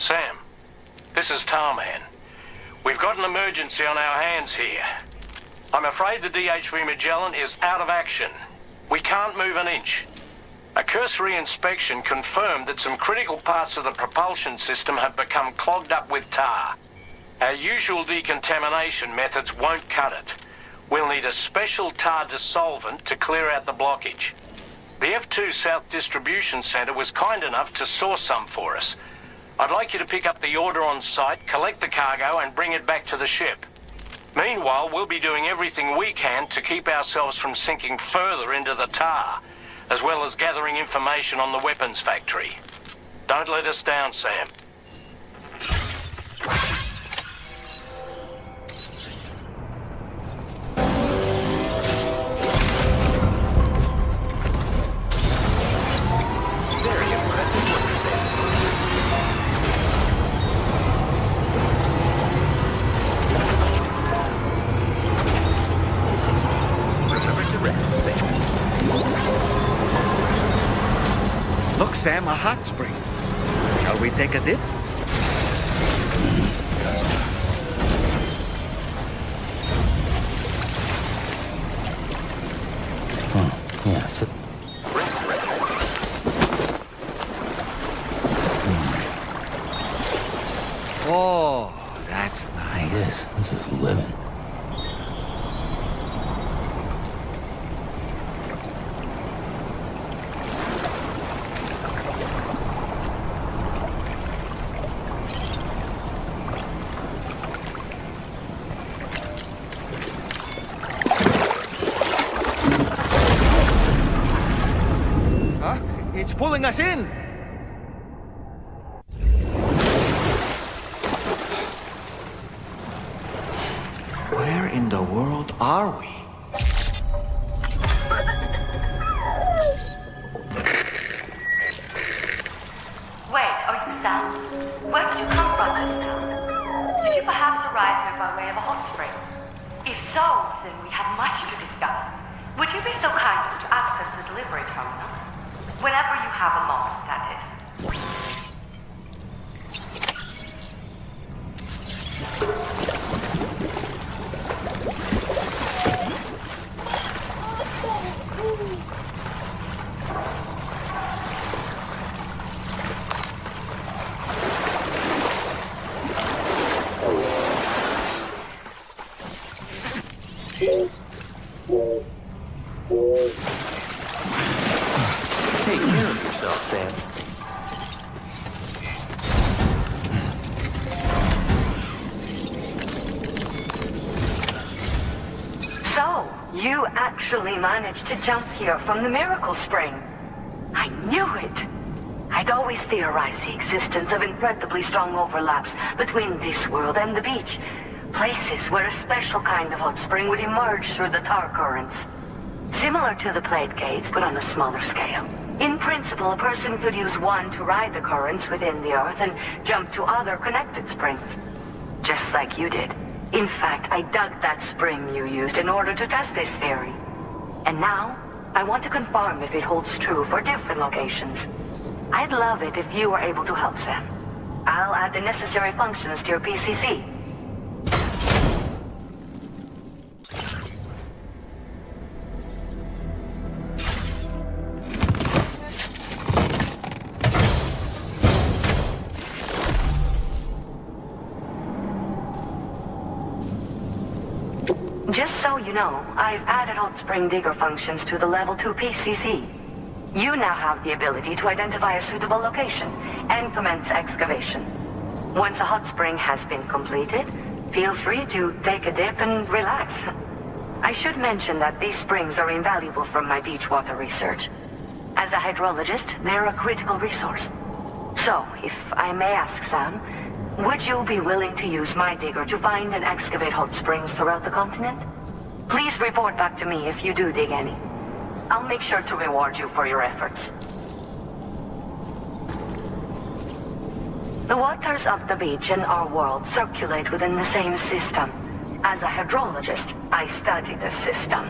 Sam, this is Tarman. We've got an emergency on our hands here. I'm afraid the DHV Magellan is out of action. We can't move an inch. A cursory inspection confirmed that some critical parts of the propulsion system have become clogged up with tar. Our usual decontamination methods won't cut it. We'll need a special tar dissolvent to clear out the blockage. The F2 South Distribution Center was kind enough to source some for us. I'd like you to pick up the order on site, collect the cargo, and bring it back to the ship. Meanwhile, we'll be doing everything we can to keep ourselves from sinking further into the tar, as well as gathering information on the weapons factory. Don't let us down, Sam. Very impressive work, Sam. Remember to rest, Sam. Look, Sam, a hot spring. Shall we take a dip? Yeah, Oh, that's nice. This is living. Huh? It's pulling us in. Where in the world are we? Wait, are you Sam? Where did you come from just now? Did you perhaps arrive here by way of a hot spring? If so, then we have much to discuss. Would you be so kind as to access the delivery terminal? Whenever you have a moment, that is. Take care of yourself, Sam. So, you actually managed to jump here from the Miracle Spring. I knew it. I'd always theorized the existence of incredibly strong overlaps between this world and the beach. Places where a special kind of hot spring would emerge through the tar currents. Similar to the plate gates, but on a smaller scale. In principle, a person could use one to ride the currents within the Earth and jump to other connected springs. Just like you did. In fact, I dug that spring you used in order to test this theory. And now, I want to confirm if it holds true for different locations. I'd love it if you were able to help them. I'll add the necessary functions to your PCC. Just so you know, I've added hot spring digger functions to the level 2 PCC. You now have the ability to identify a suitable location and commence excavation. Once a hot spring has been completed, feel free to take a dip and relax. I should mention that these springs are invaluable for my beach water research. As a hydrologist, they're a critical resource. So, if I may ask, Sam, would you be willing to use my digger to find and excavate hot springs throughout the continent? Please report back to me if you do dig any. I'll make sure to reward you for your efforts. The waters of the beach and our world circulate within the same system. As a hydrologist, I study the system.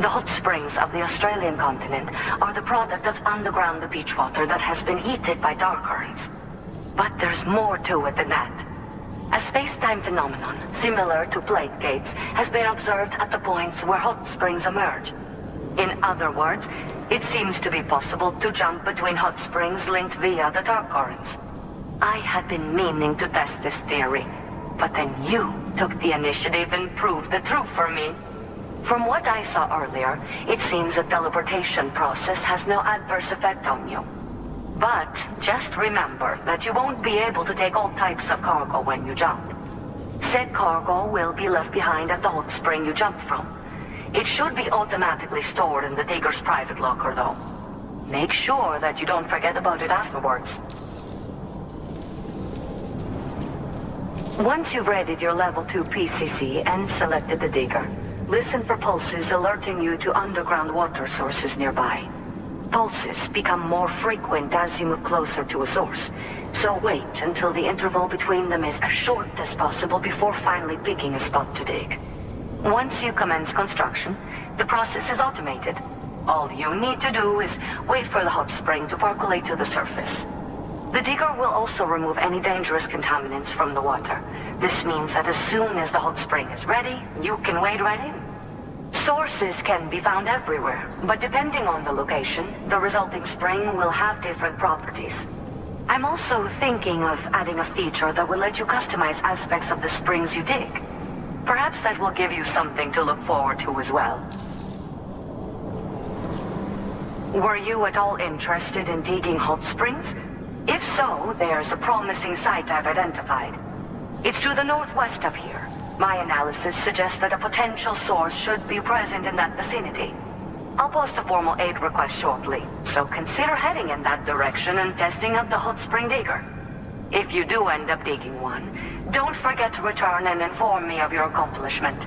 The hot springs of the Australian continent are the product of underground beach water that has been heated by dark currents. But there's more to it than that. A space-time phenomenon, similar to plate gates, has been observed at the points where hot springs emerge. In other words, it seems to be possible to jump between hot springs linked via the dark currents. I had been meaning to test this theory, but then you took the initiative and proved the truth for me. From what I saw earlier, it seems the teleportation process has no adverse effect on you. But just remember that you won't be able to take all types of cargo when you jump. Said cargo will be left behind at the hot spring you jumped from. It should be automatically stored in the digger's private locker, though. Make sure that you don't forget about it afterwards. Once you've readied your level 2 PCC and selected the digger, listen for pulses alerting you to underground water sources nearby. Pulses become more frequent as you move closer to a source, so wait until the interval between them is as short as possible before finally picking a spot to dig. Once you commence construction, the process is automated. All you need to do is wait for the hot spring to percolate to the surface. The digger will also remove any dangerous contaminants from the water. This means that as soon as the hot spring is ready, you can wade right in. Sources can be found everywhere, but depending on the location, the resulting spring will have different properties. I'm also thinking of adding a feature that will let you customize aspects of the springs you dig. Perhaps that will give you something to look forward to as well. Were you at all interested in digging hot springs? If so, there's a promising site I've identified. It's to the northwest of here. My analysis suggests that a potential source should be present in that vicinity. I'll post a formal aid request shortly, so consider heading in that direction and testing out the hot spring digger. If you do end up digging one, don't forget to return and inform me of your accomplishment.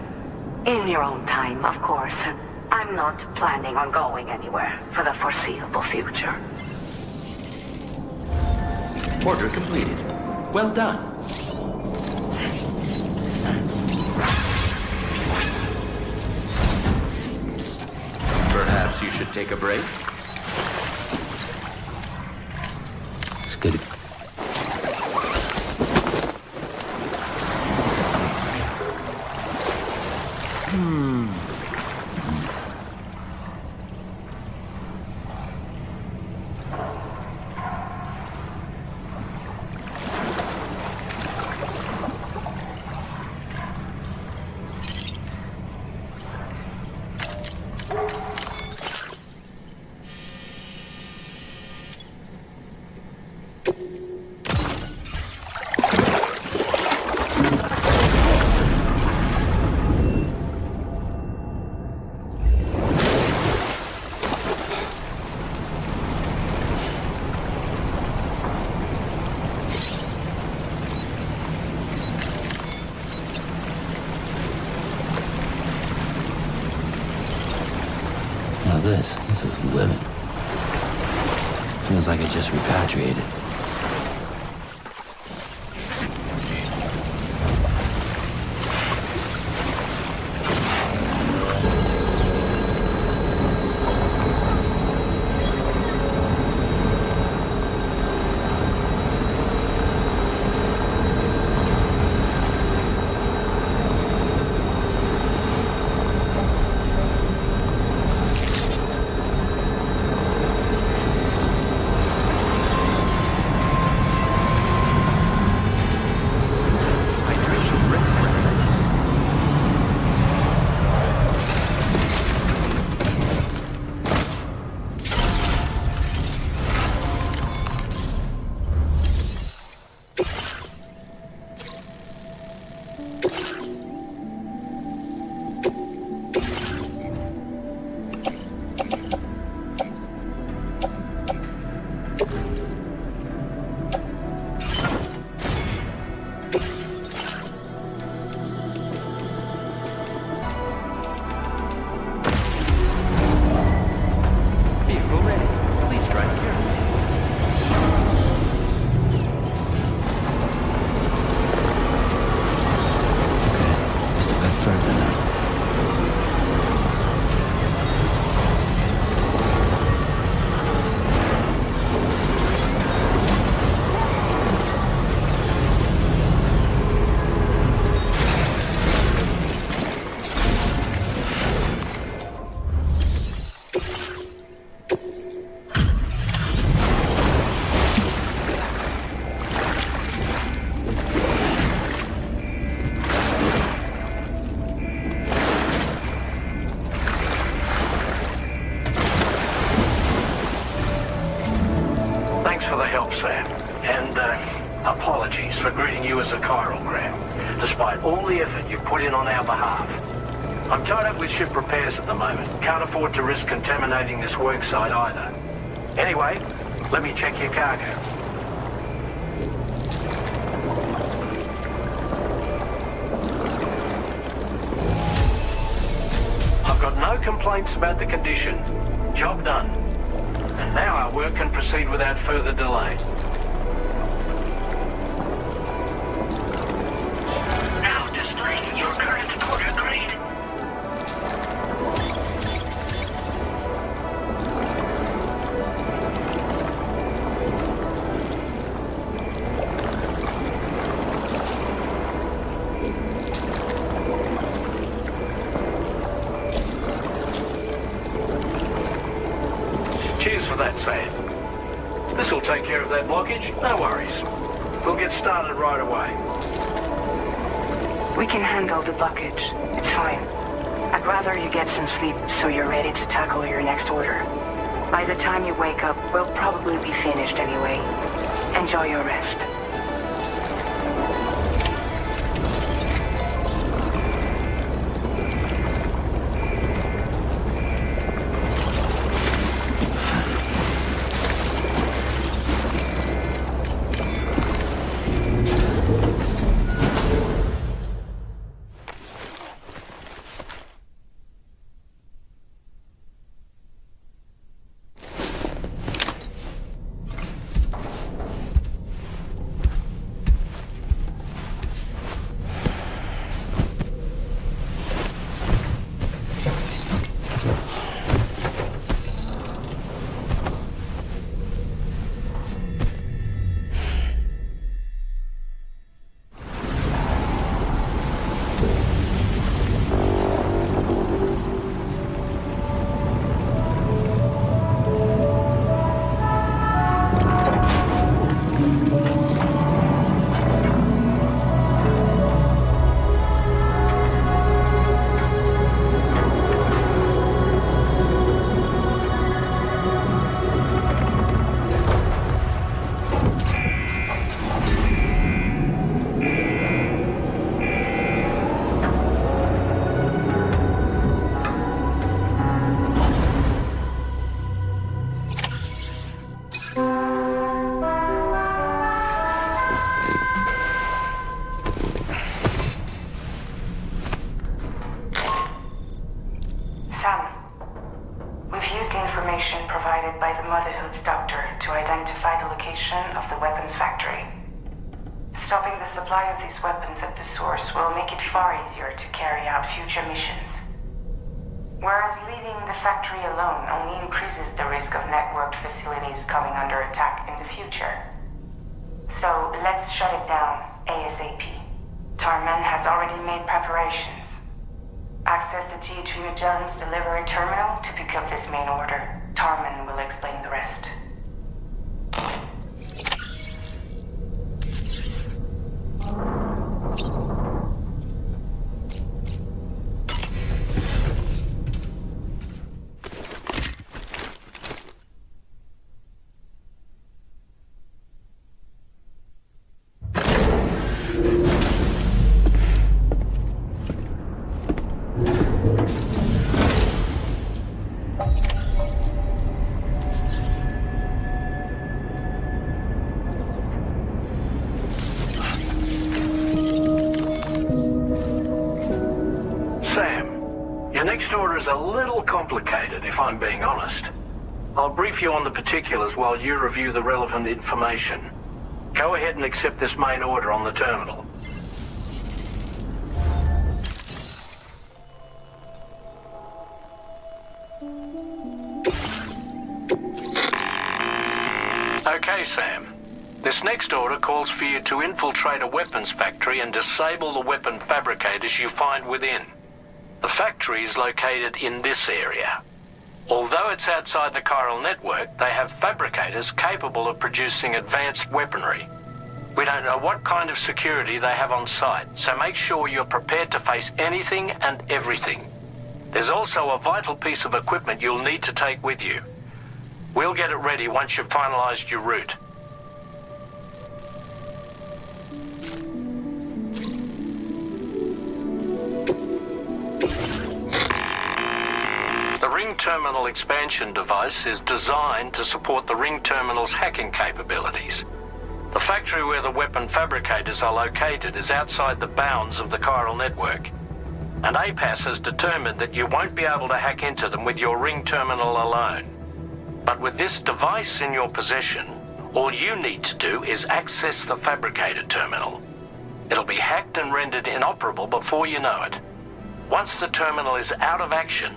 In your own time, of course. I'm not planning on going anywhere for the foreseeable future. Order completed. Well done. Perhaps you should take a break? It's good. Now this is living. Feels like I just repatriated. Thanks for the help, Sam. And, apologies for greeting you as a chiralgram, despite all the effort you've put in on our behalf. I'm tied up with ship repairs at the moment. Can't afford to risk contaminating this worksite either. Anyway, let me check your cargo. I've got no complaints about the condition. Job done. And now our work can proceed without further delay. Now displaying your current order grade. Cheers for that, Sam. This'll take care of that blockage, no worries. We'll get started right away. We can handle the blockage. It's fine. I'd rather you get some sleep so you're ready to tackle your next order. By the time you wake up, we'll probably be finished anyway. Enjoy your rest. Stopping the supply of these weapons at the source will make it far easier to carry out future missions. Whereas leaving the factory alone only increases the risk of networked facilities coming under attack in the future. So let's shut it down ASAP. Tarman has already made preparations. Access the DHV Magellan's delivery terminal to pick up this main order. Tarman will explain the rest. A little complicated, if I'm being honest. I'll brief you on the particulars while you review the relevant information. Go ahead and accept this main order on the terminal. Okay, Sam. This next order calls for you to infiltrate a weapons factory and disable the weapon fabricators you find within. The factory is located in this area. Although it's outside the chiral network, they have fabricators capable of producing advanced weaponry. We don't know what kind of security they have on site, so make sure you're prepared to face anything and everything. There's also a vital piece of equipment you'll need to take with you. We'll get it ready once you've finalized your route. The Ring Terminal expansion device is designed to support the Ring Terminal's hacking capabilities. The factory where the weapon fabricators are located is outside the bounds of the chiral network, and APAS has determined that you won't be able to hack into them with your Ring Terminal alone. But with this device in your possession, all you need to do is access the fabricator terminal. It'll be hacked and rendered inoperable before you know it. Once the terminal is out of action,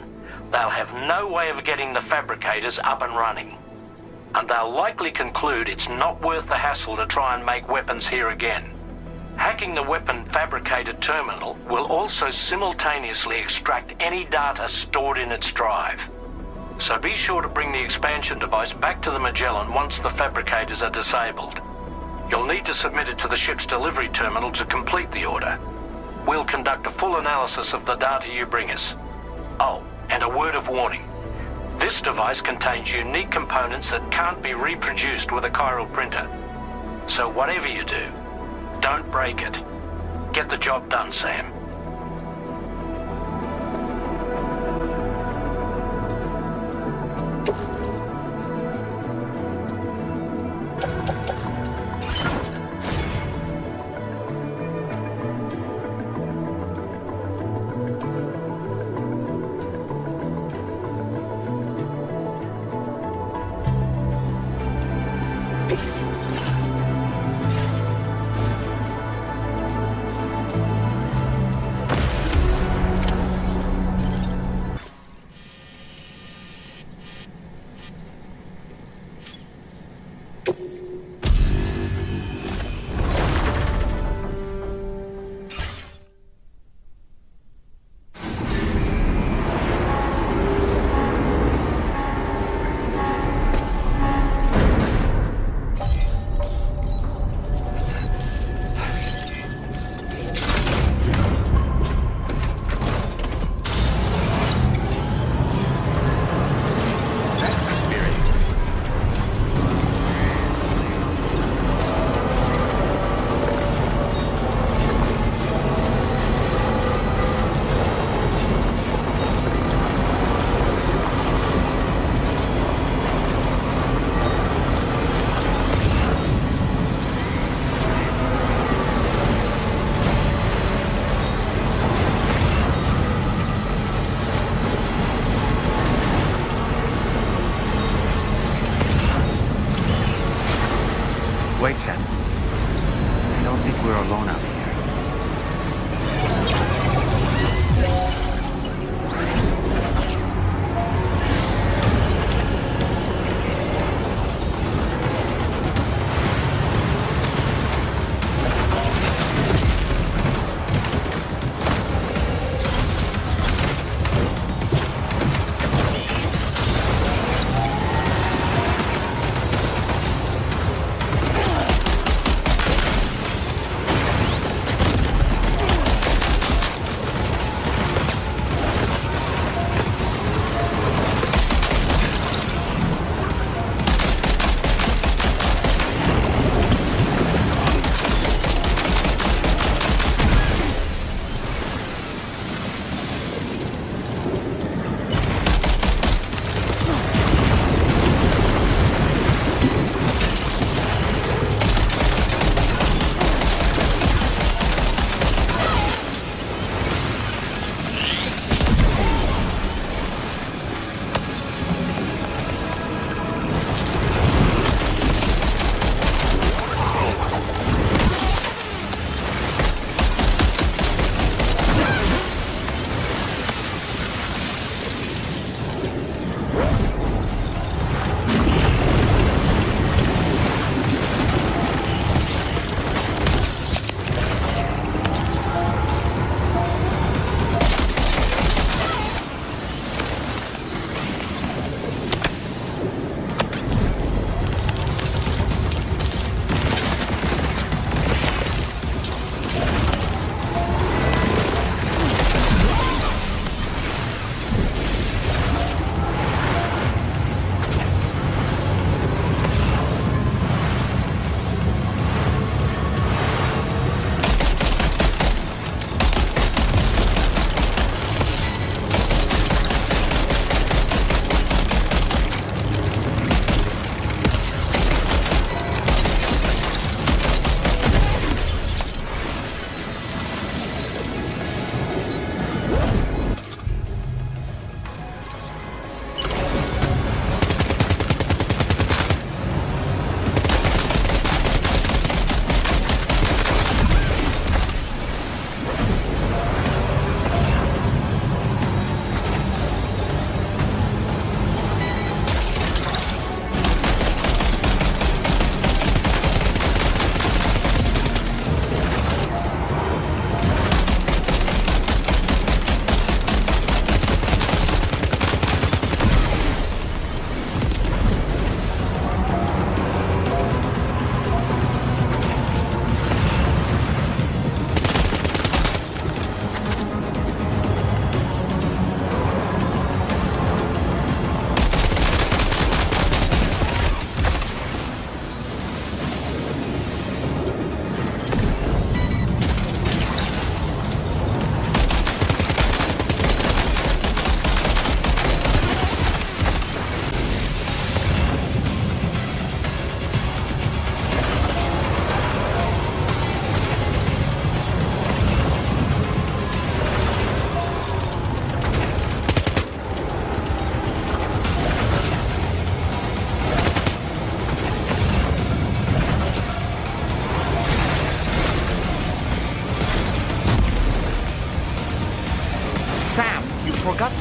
they'll have no way of getting the fabricators up and running. And they'll likely conclude it's not worth the hassle to try and make weapons here again. Hacking the weapon fabricator terminal will also simultaneously extract any data stored in its drive. So be sure to bring the expansion device back to the Magellan once the fabricators are disabled. You'll need to submit it to the ship's delivery terminal to complete the order. We'll conduct a full analysis of the data you bring us. Oh, and a word of warning. This device contains unique components that can't be reproduced with a chiral printer. So whatever you do, don't break it. Get the job done, Sam. Wait, Sam. I don't think we're alone out here.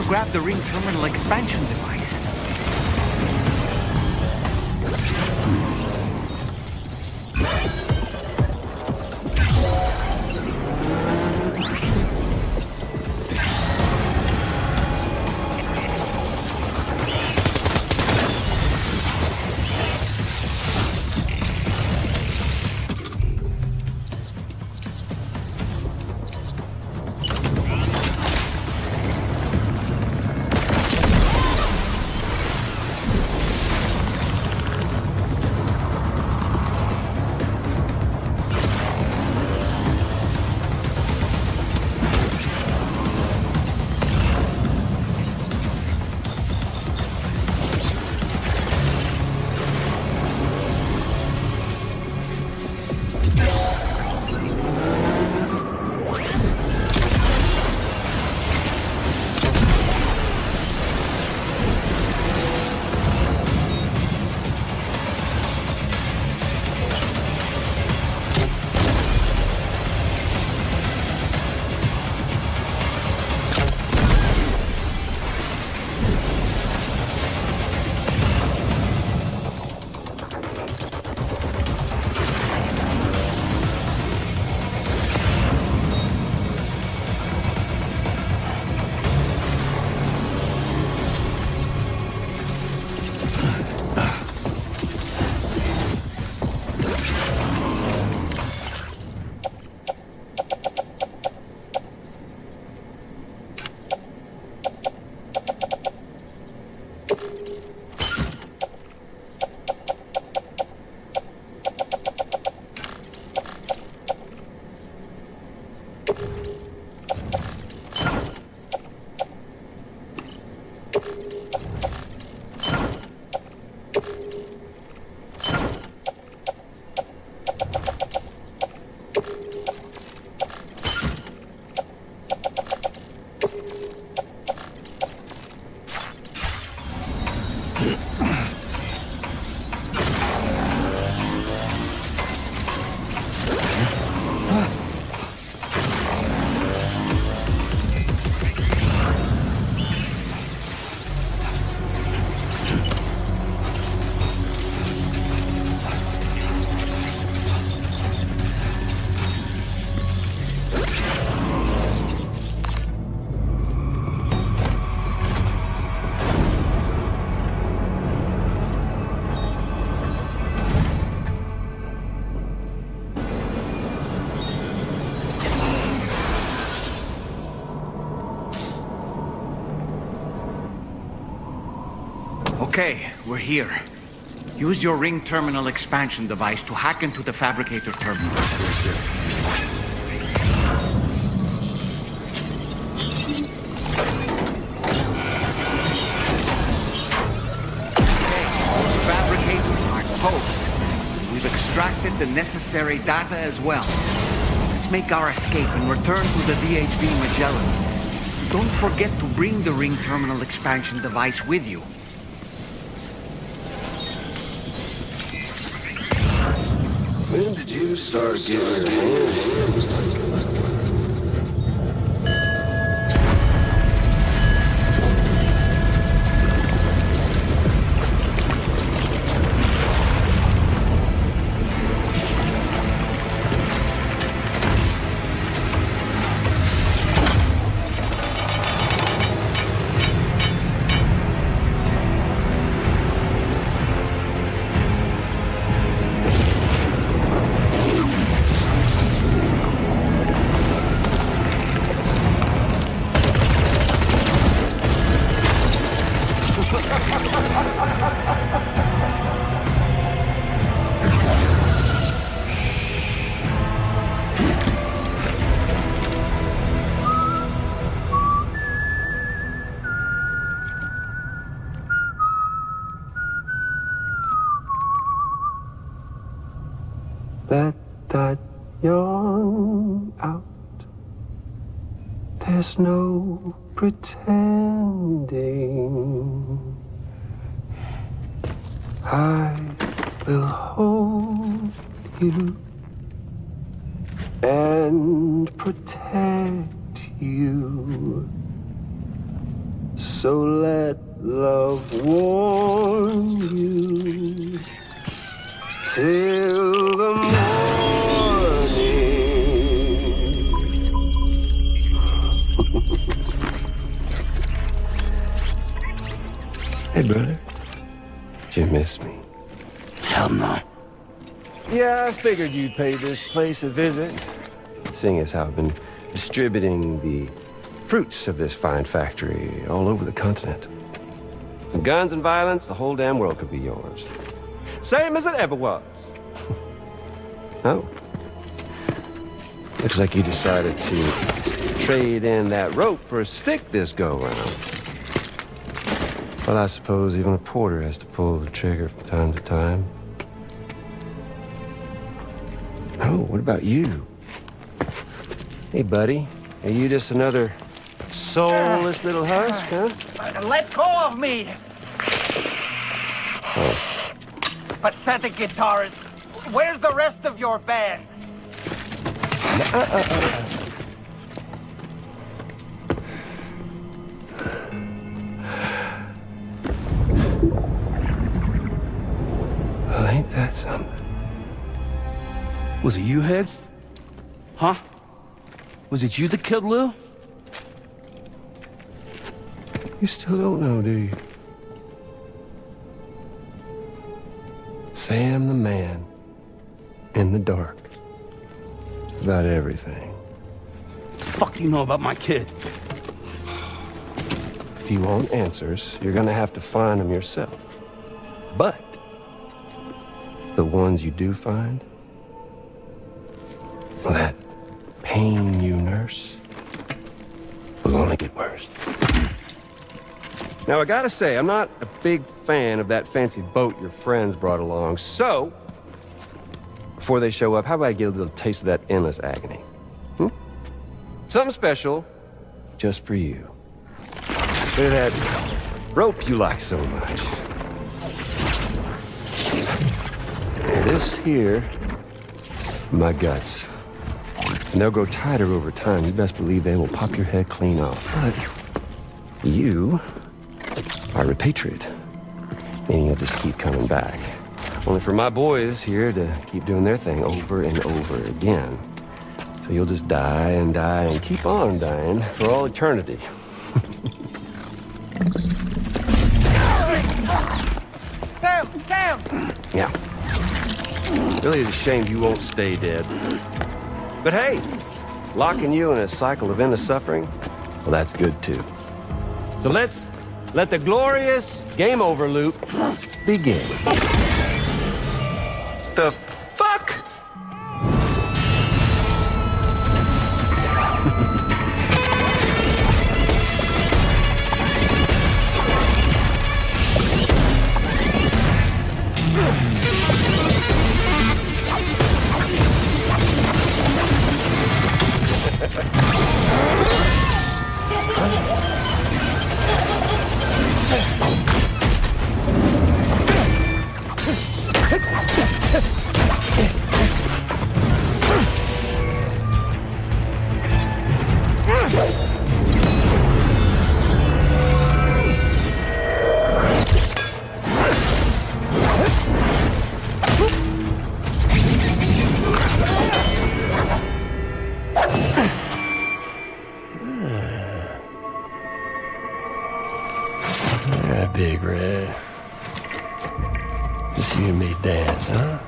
grab the ring terminal expansion device. Okay, we're here. Use your ring terminal expansion device to hack into the fabricator terminal. Yes, sir. Fabricators are toast. We've extracted the necessary data as well. Let's make our escape and return to the DHV Magellan. Don't forget to bring the ring terminal expansion device with you. When did you start getting your hands? Let that yawn out. There's no pretending. I will hold you and protect you. So let love warm you till the morning. Hey, brother. Did you miss me? Hell no. Yeah, I figured you'd pay this place a visit, seeing as how I've been distributing the fruits of this fine factory all over the continent. Some guns and violence, the whole damn world could be yours. Same as it ever was. Oh. Looks like you decided to trade in that rope for a stick this go-round. Well, I suppose even a porter has to pull the trigger from time to time. Oh, what about you? Hey, buddy. Are you just another soulless little husk, huh? Let go of me! Oh. Pathetic guitarist. Where's the rest of your band? Well, ain't that something? Was it you, Higgs? Huh? Was it you that killed Lou? You still don't know, do you? Sam the man in the dark about everything. The fuck you know about my kid? If you want answers, you're gonna have to find them yourself. But the ones you do find, well, that pain you nurse will only get worse. Now, I gotta say, I'm not a big fan of that fancy boat your friends brought along, so before they show up, how about I get a little taste of that endless agony? Something special just for you. Look at that rope you like so much. This here, my guts. And they'll grow tighter over time. You best believe they will pop your head clean off. But you are repatriate, meaning you'll just keep coming back. Only for my boys here to keep doing their thing over and over again. So you'll just die and die and keep on dying for all eternity. Sam! Yeah. Really a shame you won't stay dead. But hey, locking you in a cycle of endless suffering, well, that's good too. So let's let the glorious game over loop begin. The fuck? Big Red. Just you and me dance, huh?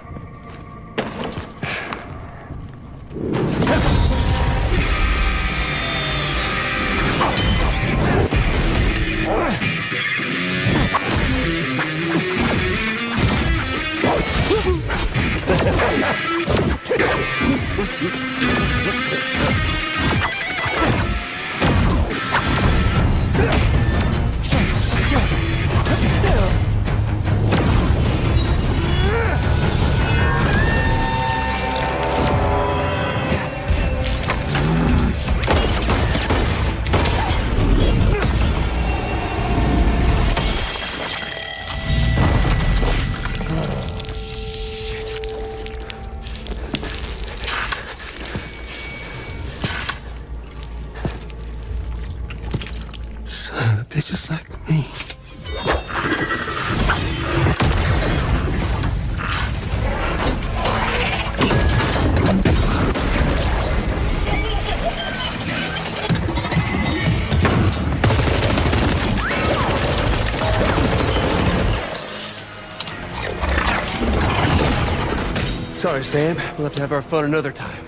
Sorry, Sam. We'll have to have our fun another time.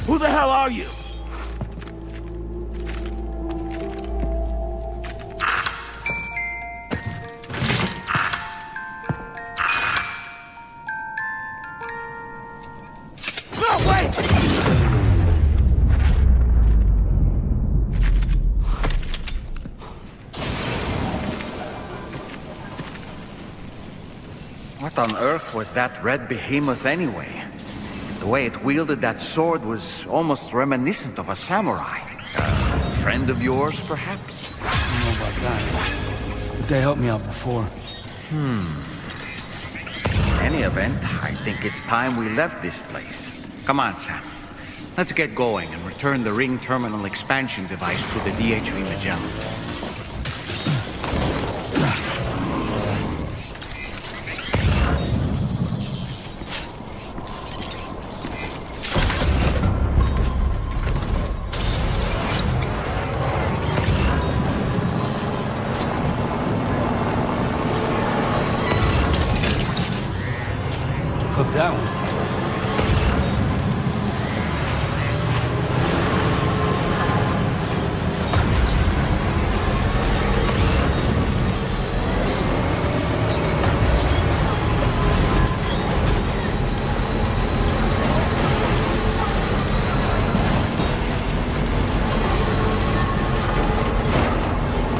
Who the hell are you? No, wait! What on earth was that red behemoth anyway? The way it wielded that sword was almost reminiscent of a samurai. A friend of yours, perhaps? I don't know about that. But they helped me out before. In any event, I think it's time we left this place. Come on, Sam. Let's get going and return the ring terminal expansion device to the DHV Magellan. Clip that one.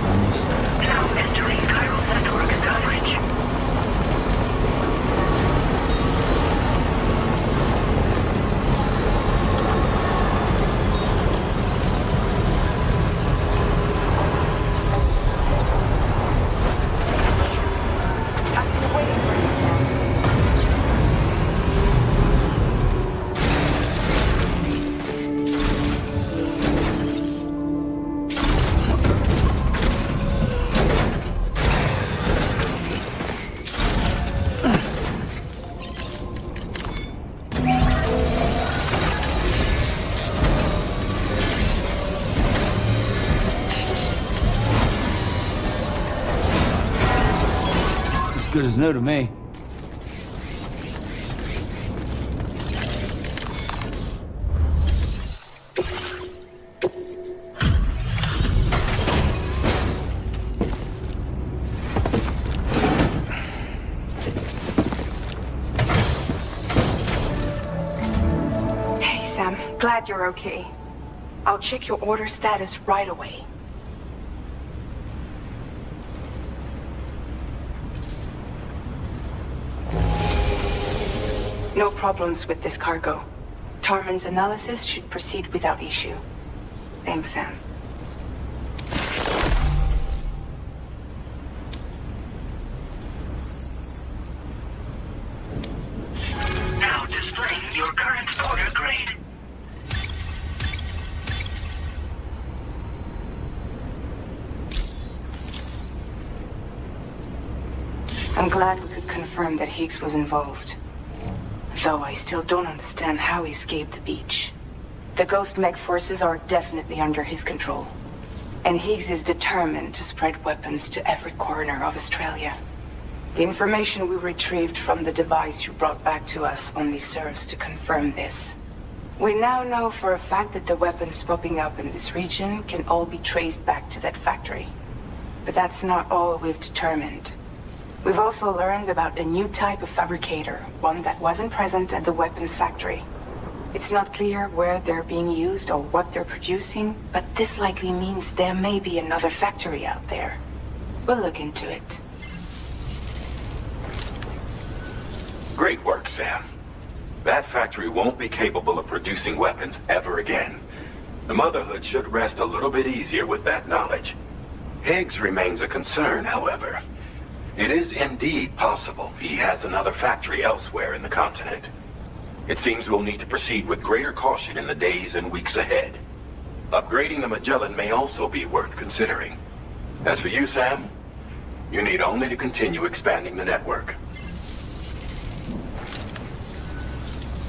Almost there. Now entering chiral network coverage. I've been waiting for you, Sam. As good as new to me. Hey, Sam. Glad you're okay. I'll check your order status right away. No problems with this cargo. Tarman's analysis should proceed without issue. Thanks, Sam. Now displaying your current order grade. I'm glad we could confirm that Higgs was involved. Though I still don't understand how he escaped the beach. The Ghost Mech forces are definitely under his control. And Higgs is determined to spread weapons to every corner of Australia. The information we retrieved from the device you brought back to us only serves to confirm this. We now know for a fact that the weapons popping up in this region can all be traced back to that factory. But that's not all we've determined. We've also learned about a new type of fabricator, one that wasn't present at the weapons factory. It's not clear where they're being used or what they're producing, but this likely means there may be another factory out there. We'll look into it. Great work, Sam. That factory won't be capable of producing weapons ever again. The Motherhood should rest a little bit easier with that knowledge. Higgs remains a concern, however. It is indeed possible he has another factory elsewhere in the continent. It seems we'll need to proceed with greater caution in the days and weeks ahead. Upgrading the Magellan may also be worth considering. As for you, Sam, you need only to continue expanding the network.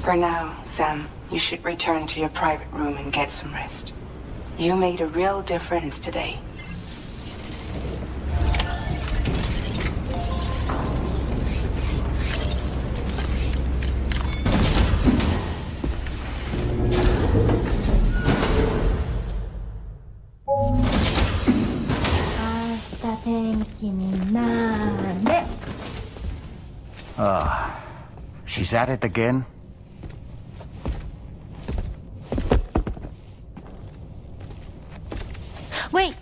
For now, Sam, you should return to your private room and get some rest. You made a real difference today. She's at it again? Wait!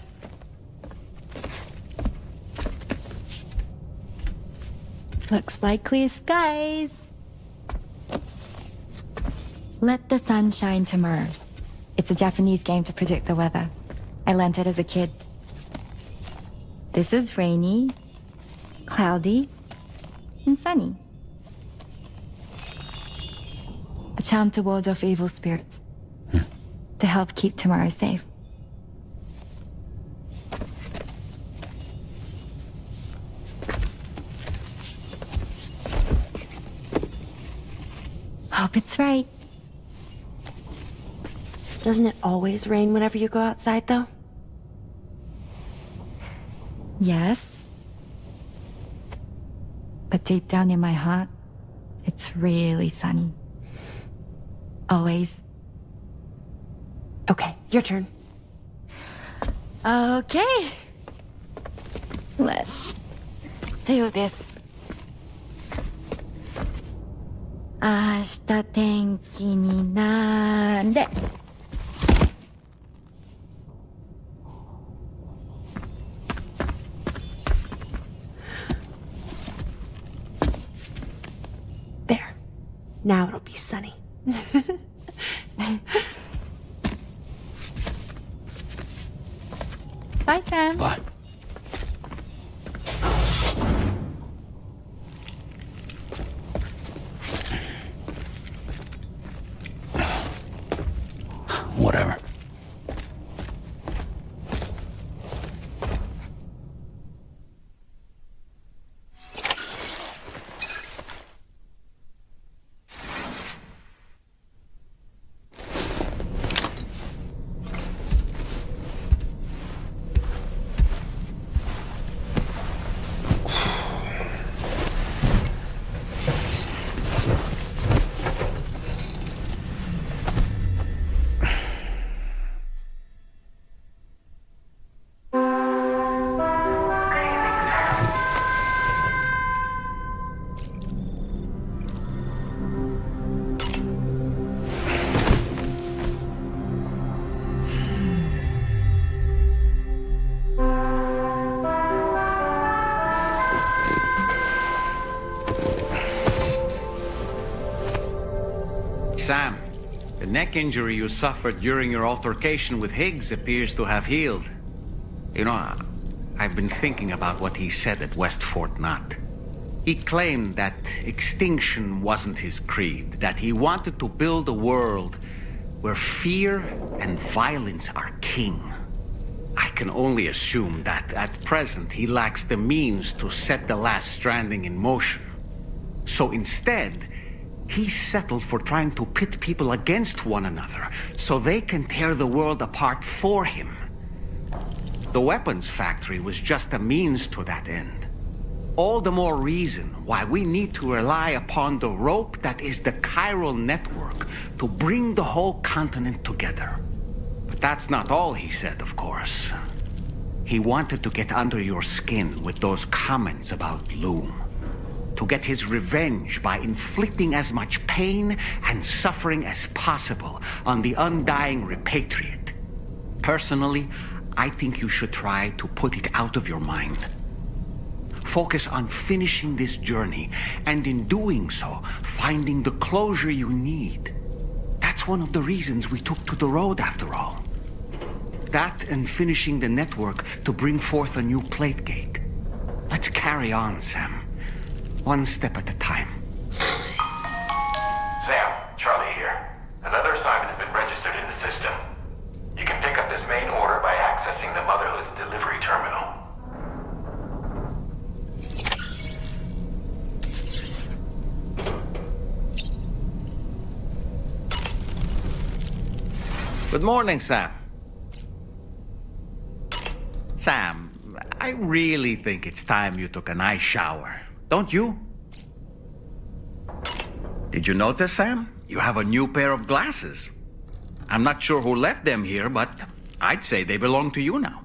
Looks like clear skies. Let the sun shine tomorrow. It's a Japanese game to predict the weather. I learned it as a kid. This is rainy, cloudy, and sunny. A charm to ward off evil spirits. To help keep tomorrow safe. Hope it's right. Doesn't it always rain whenever you go outside, though? Yes. But deep down in my heart, it's really sunny. Always. Okay, your turn. Okay. Let's do this. 明日天気になれ。There. Now it'll be sunny. Bye, Sam. Bye. Whatever. Sam, the neck injury you suffered during your altercation with Higgs appears to have healed. You know, I've been thinking about what he said at West Fort Knot. He claimed that extinction wasn't his creed, that he wanted to build a world where fear and violence are king. I can only assume that at present he lacks the means to set the last Stranding in motion. So instead, he settled for trying to pit people against one another so they can tear the world apart for him. The weapons factory was just a means to that end. All the more reason why we need to rely upon the rope that is the chiral network to bring the whole continent together. But that's not all he said, of course. He wanted to get under your skin with those comments about Loom. To get his revenge by inflicting as much pain and suffering as possible on the undying repatriate. Personally, I think you should try to put it out of your mind. Focus on finishing this journey, and in doing so, finding the closure you need. That's one of the reasons we took to the road, after all. That and finishing the network to bring forth a new plate gate. Let's carry on, Sam. One step at a time. Sam, Charlie here. Another assignment has been registered in the system. You can pick up this main order by accessing the Motherhood's delivery terminal. Good morning, Sam. Sam, I really think it's time you took a nice shower. Don't you? Did you notice, Sam? You have a new pair of glasses. I'm not sure who left them here, but I'd say they belong to you now.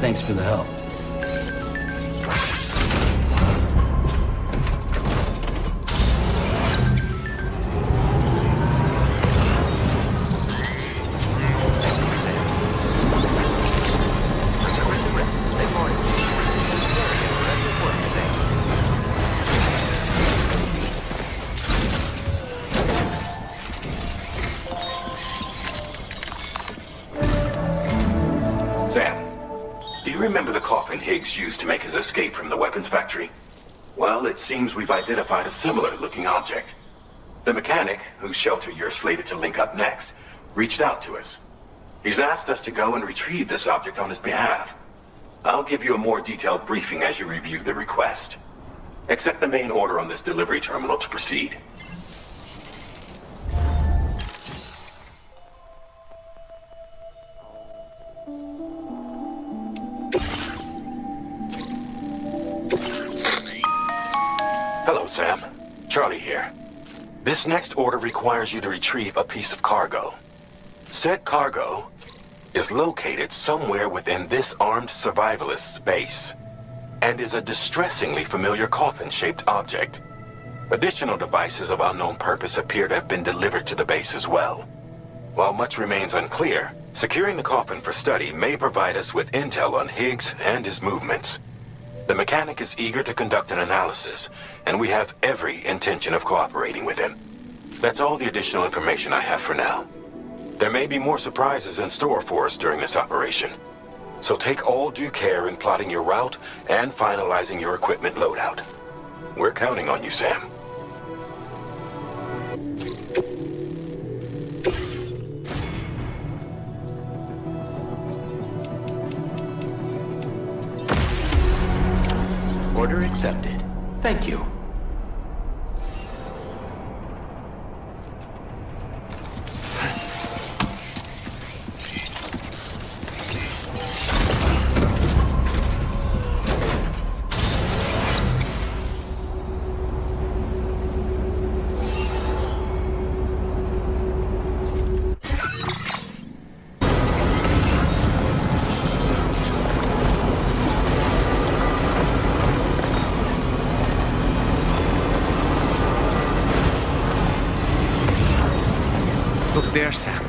Thanks for the help. Remember the coffin Higgs used to make his escape from the weapons factory? Well, it seems we've identified a similar-looking object. The mechanic, whose shelter you're slated to link up next, reached out to us. He's asked us to go and retrieve this object on his behalf. I'll give you a more detailed briefing as you review the request. Accept the main order on this delivery terminal to proceed. Hello, Sam. Charlie here. This next order requires you to retrieve a piece of cargo. Said cargo is located somewhere within this armed survivalist's base, and is a distressingly familiar coffin-shaped object. Additional devices of unknown purpose appear to have been delivered to the base as well. While much remains unclear, securing the coffin for study may provide us with intel on Higgs and his movements. The mechanic is eager to conduct an analysis, and we have every intention of cooperating with him. That's all the additional information I have for now. There may be more surprises in store for us during this operation, so take all due care in plotting your route and finalizing your equipment loadout. We're counting on you, Sam. Order accepted. Thank you. There, Sam.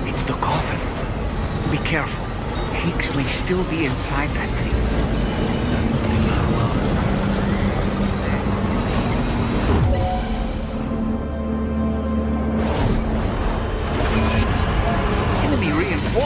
It's the coffin. Be careful. Higgs may still be inside that thing. Enemy reinforcements.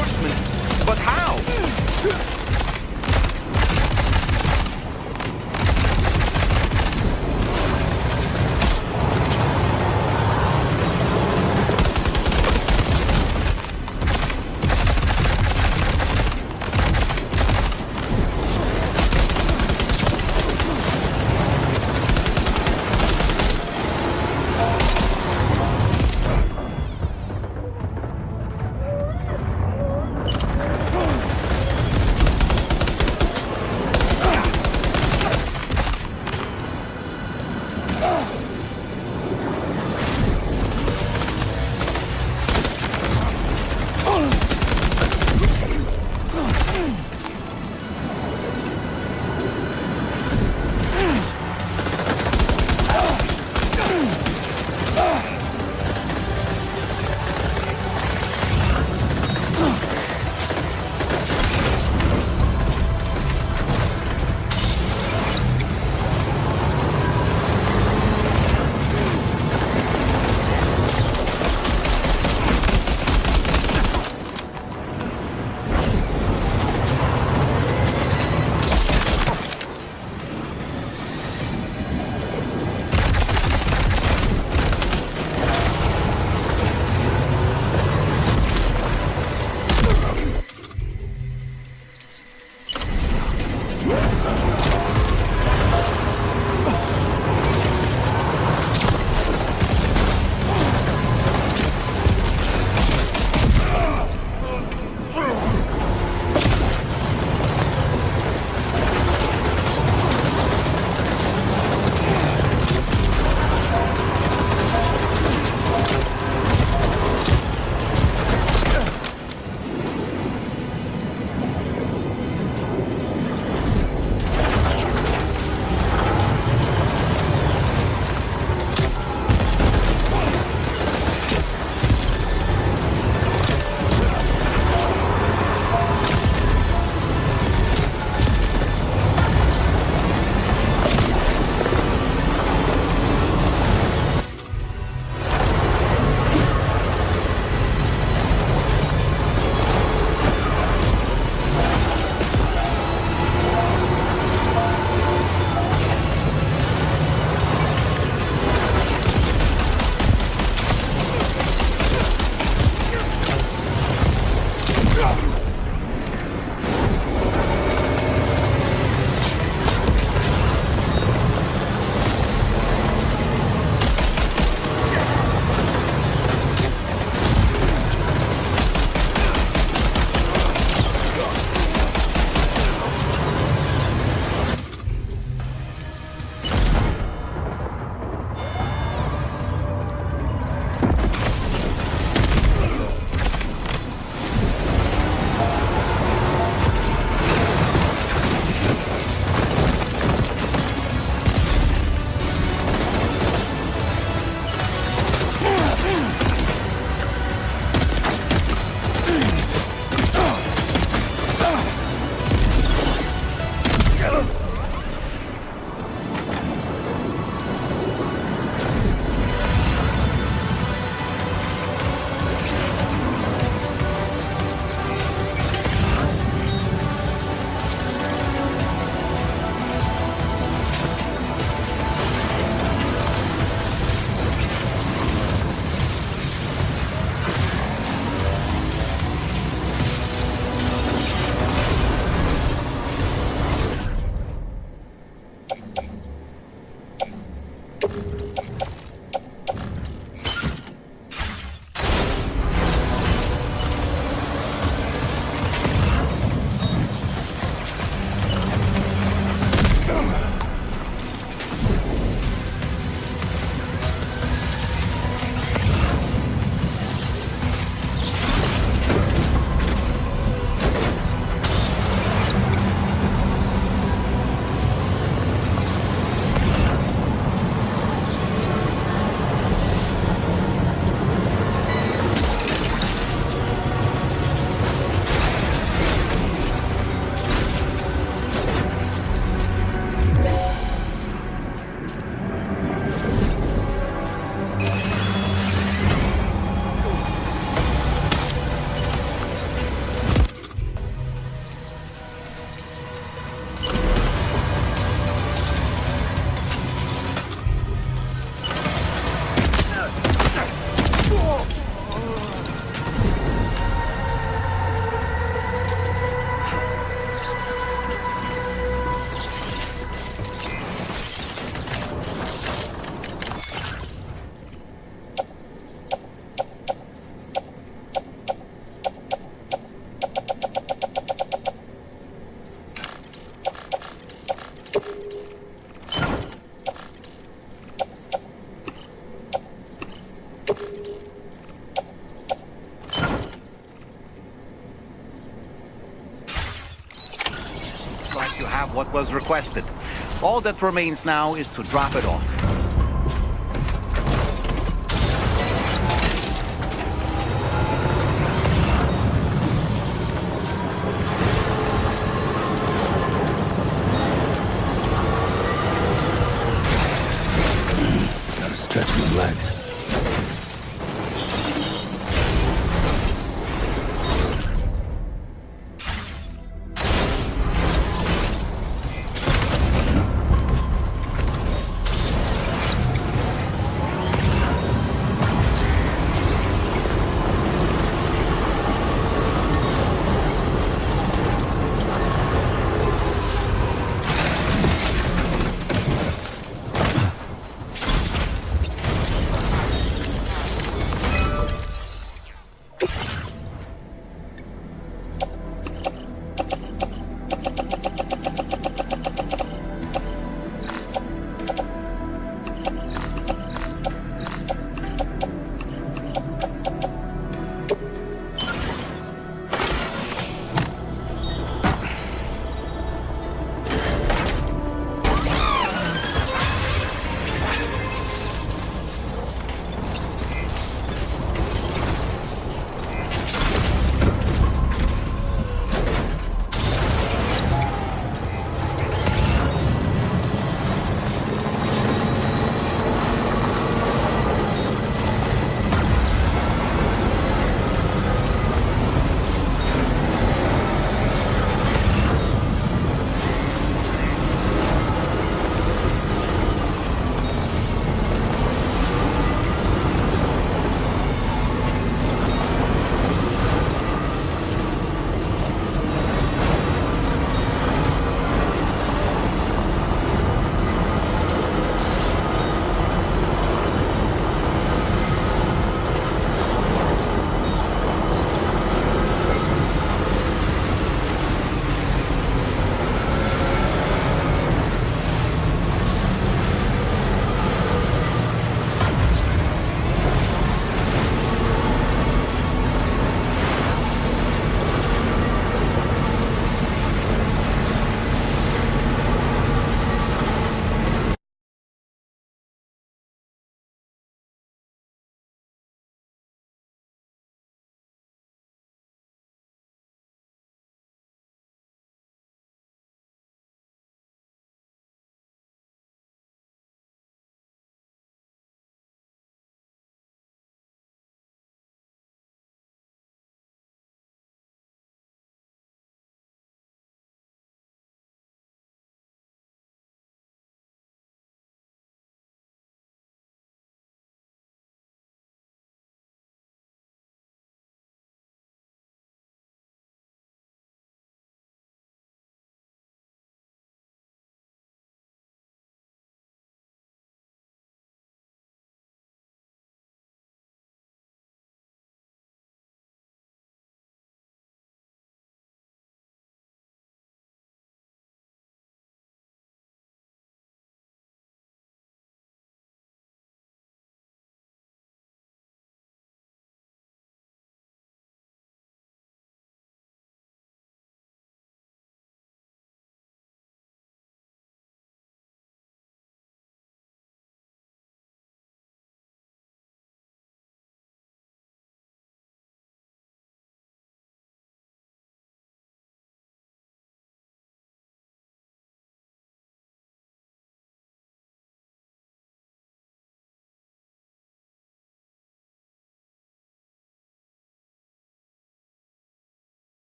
Like you have what was requested. All that remains now is to drop it off. Gotta stretch my legs.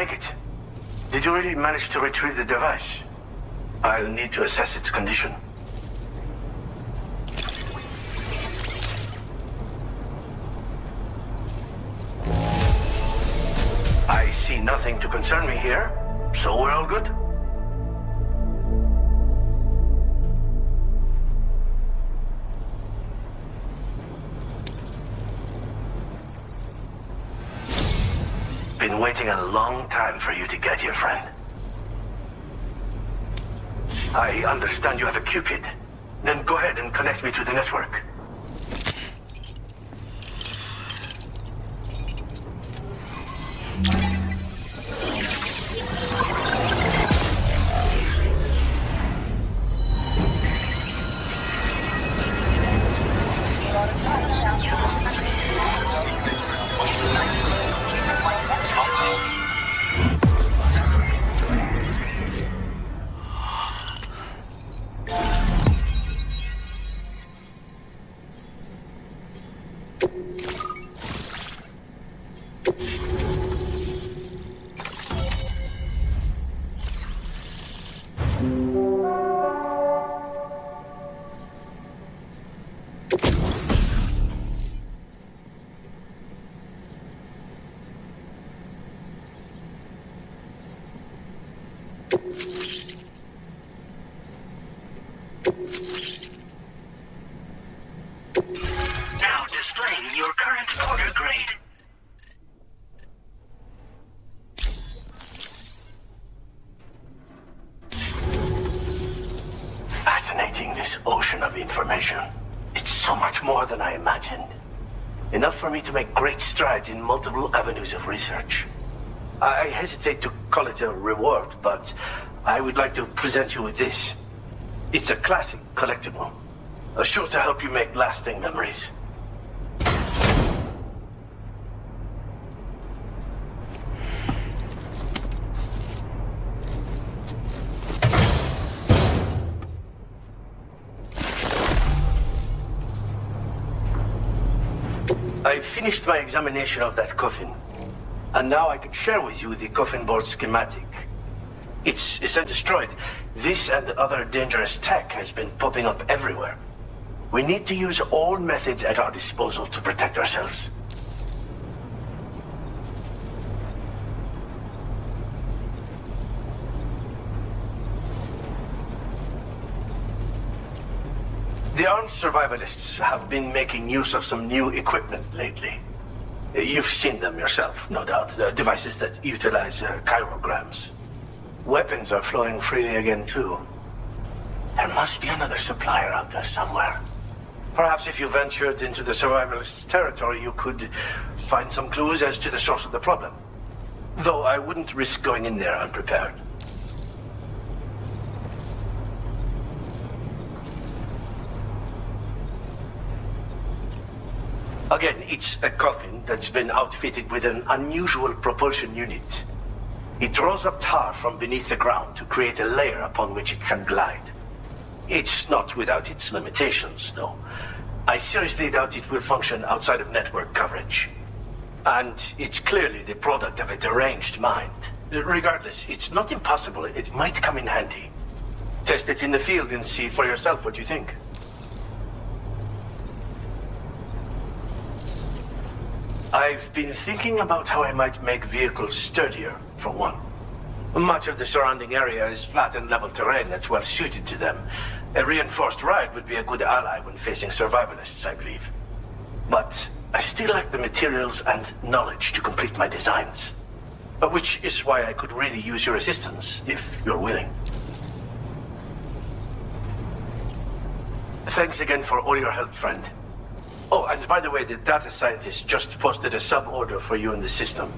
make it? Did you really manage to retrieve the device? I'll need to assess its condition. I see nothing to concern me here, so we're all good. Been waiting a long time for you to get here, friend. I understand you have a Cupid. Then go ahead and connect me to the network. Now displaying your current order grade. Fascinating, this ocean of information. It's so much more than I imagined. Enough for me to make great strides in multiple avenues of research. I hesitate to call it a reward, but I would like to present you with this. It's a classic collectible, sure to help you make lasting memories. I've finished my examination of that coffin, and now I can share with you the coffin board schematic. It's destroyed. This and other dangerous tech has been popping up everywhere. We need to use all methods at our disposal to protect ourselves. The armed survivalists have been making use of some new equipment lately. You've seen them yourself, no doubt. Devices that utilize chirograms. Weapons are flowing freely again, too. There must be another supplier out there somewhere. Perhaps if you ventured into the survivalists' territory, you could find some clues as to the source of the problem. Though I wouldn't risk going in there unprepared. Again, it's a coffin that's been outfitted with an unusual propulsion unit. It draws up tar from beneath the ground to create a layer upon which it can glide. It's not without its limitations, though. I seriously doubt it will function outside of network coverage. And it's clearly the product of a deranged mind. Regardless, it's not impossible. It might come in handy. Test it in the field and see for yourself what you think. I've been thinking about how I might make vehicles sturdier, for one. Much of the surrounding area is flat and level terrain that's well suited to them. A reinforced ride would be a good ally when facing survivalists, I believe. But I still lack the materials and knowledge to complete my designs. Which is why I could really use your assistance, if you're willing. Thanks again for all your help, friend. Oh, and by the way, the data scientist just posted a sub-order for you in the system.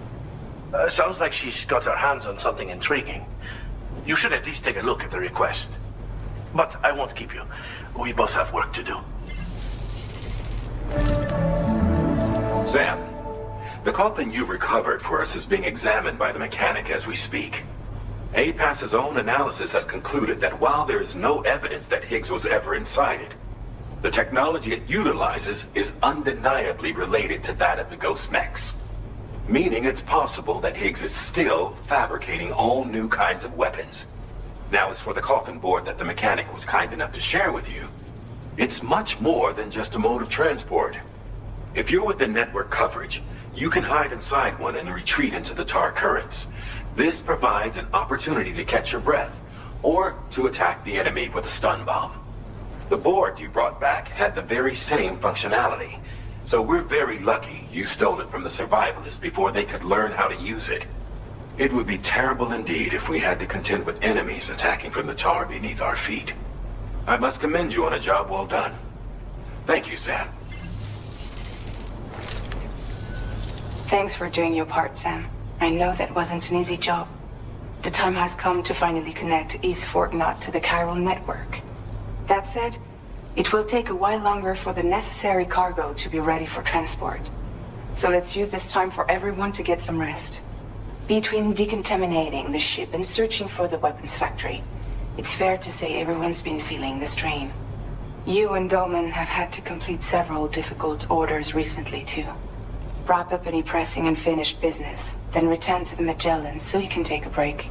Sounds like she's got her hands on something intriguing. You should at least take a look at the request. But I won't keep you. We both have work to do. Sam, the coffin you recovered for us is being examined by the mechanic as we speak. APAS's own analysis has concluded that while there is no evidence that Higgs was ever inside it, the technology it utilizes is undeniably related to that of the Ghost Mechs. meaning it's possible that Higgs is still fabricating all new kinds of weapons. Now, as for the coffin board that the mechanic was kind enough to share with you, it's much more than just a mode of transport. If you're within network coverage, you can hide inside one and retreat into the tar currents. This provides an opportunity to catch your breath, or to attack the enemy with a stun bomb. The board you brought back had the very same functionality, so we're very lucky you stole it from the survivalists before they could learn how to use it. It would be terrible indeed if we had to contend with enemies attacking from the tar beneath our feet. I must commend you on a job well done. Thank you, Sam. Thanks for doing your part, Sam. I know that wasn't an easy job. The time has come to finally connect East Fort Knot to the chiral network. That said, it will take a while longer for the necessary cargo to be ready for transport. So let's use this time for everyone to get some rest. Between decontaminating the ship and searching for the weapons factory, it's fair to say everyone's been feeling the strain. You and Dolman have had to complete several difficult orders recently, too. Wrap up any pressing and finished business, then return to the Magellan so you can take a break.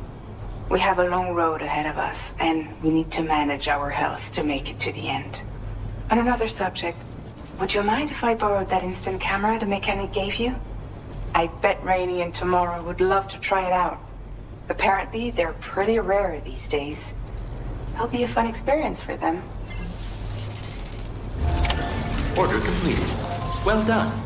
We have a long road ahead of us, and we need to manage our health to make it to the end. On another subject, would you mind if I borrowed that instant camera the mechanic gave you? I bet Rainey and Tamara would love to try it out. Apparently, they're pretty rare these days. It'll be a fun experience for them. Order completed. Well done.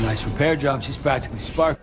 Nice repair job. She's practically sparked.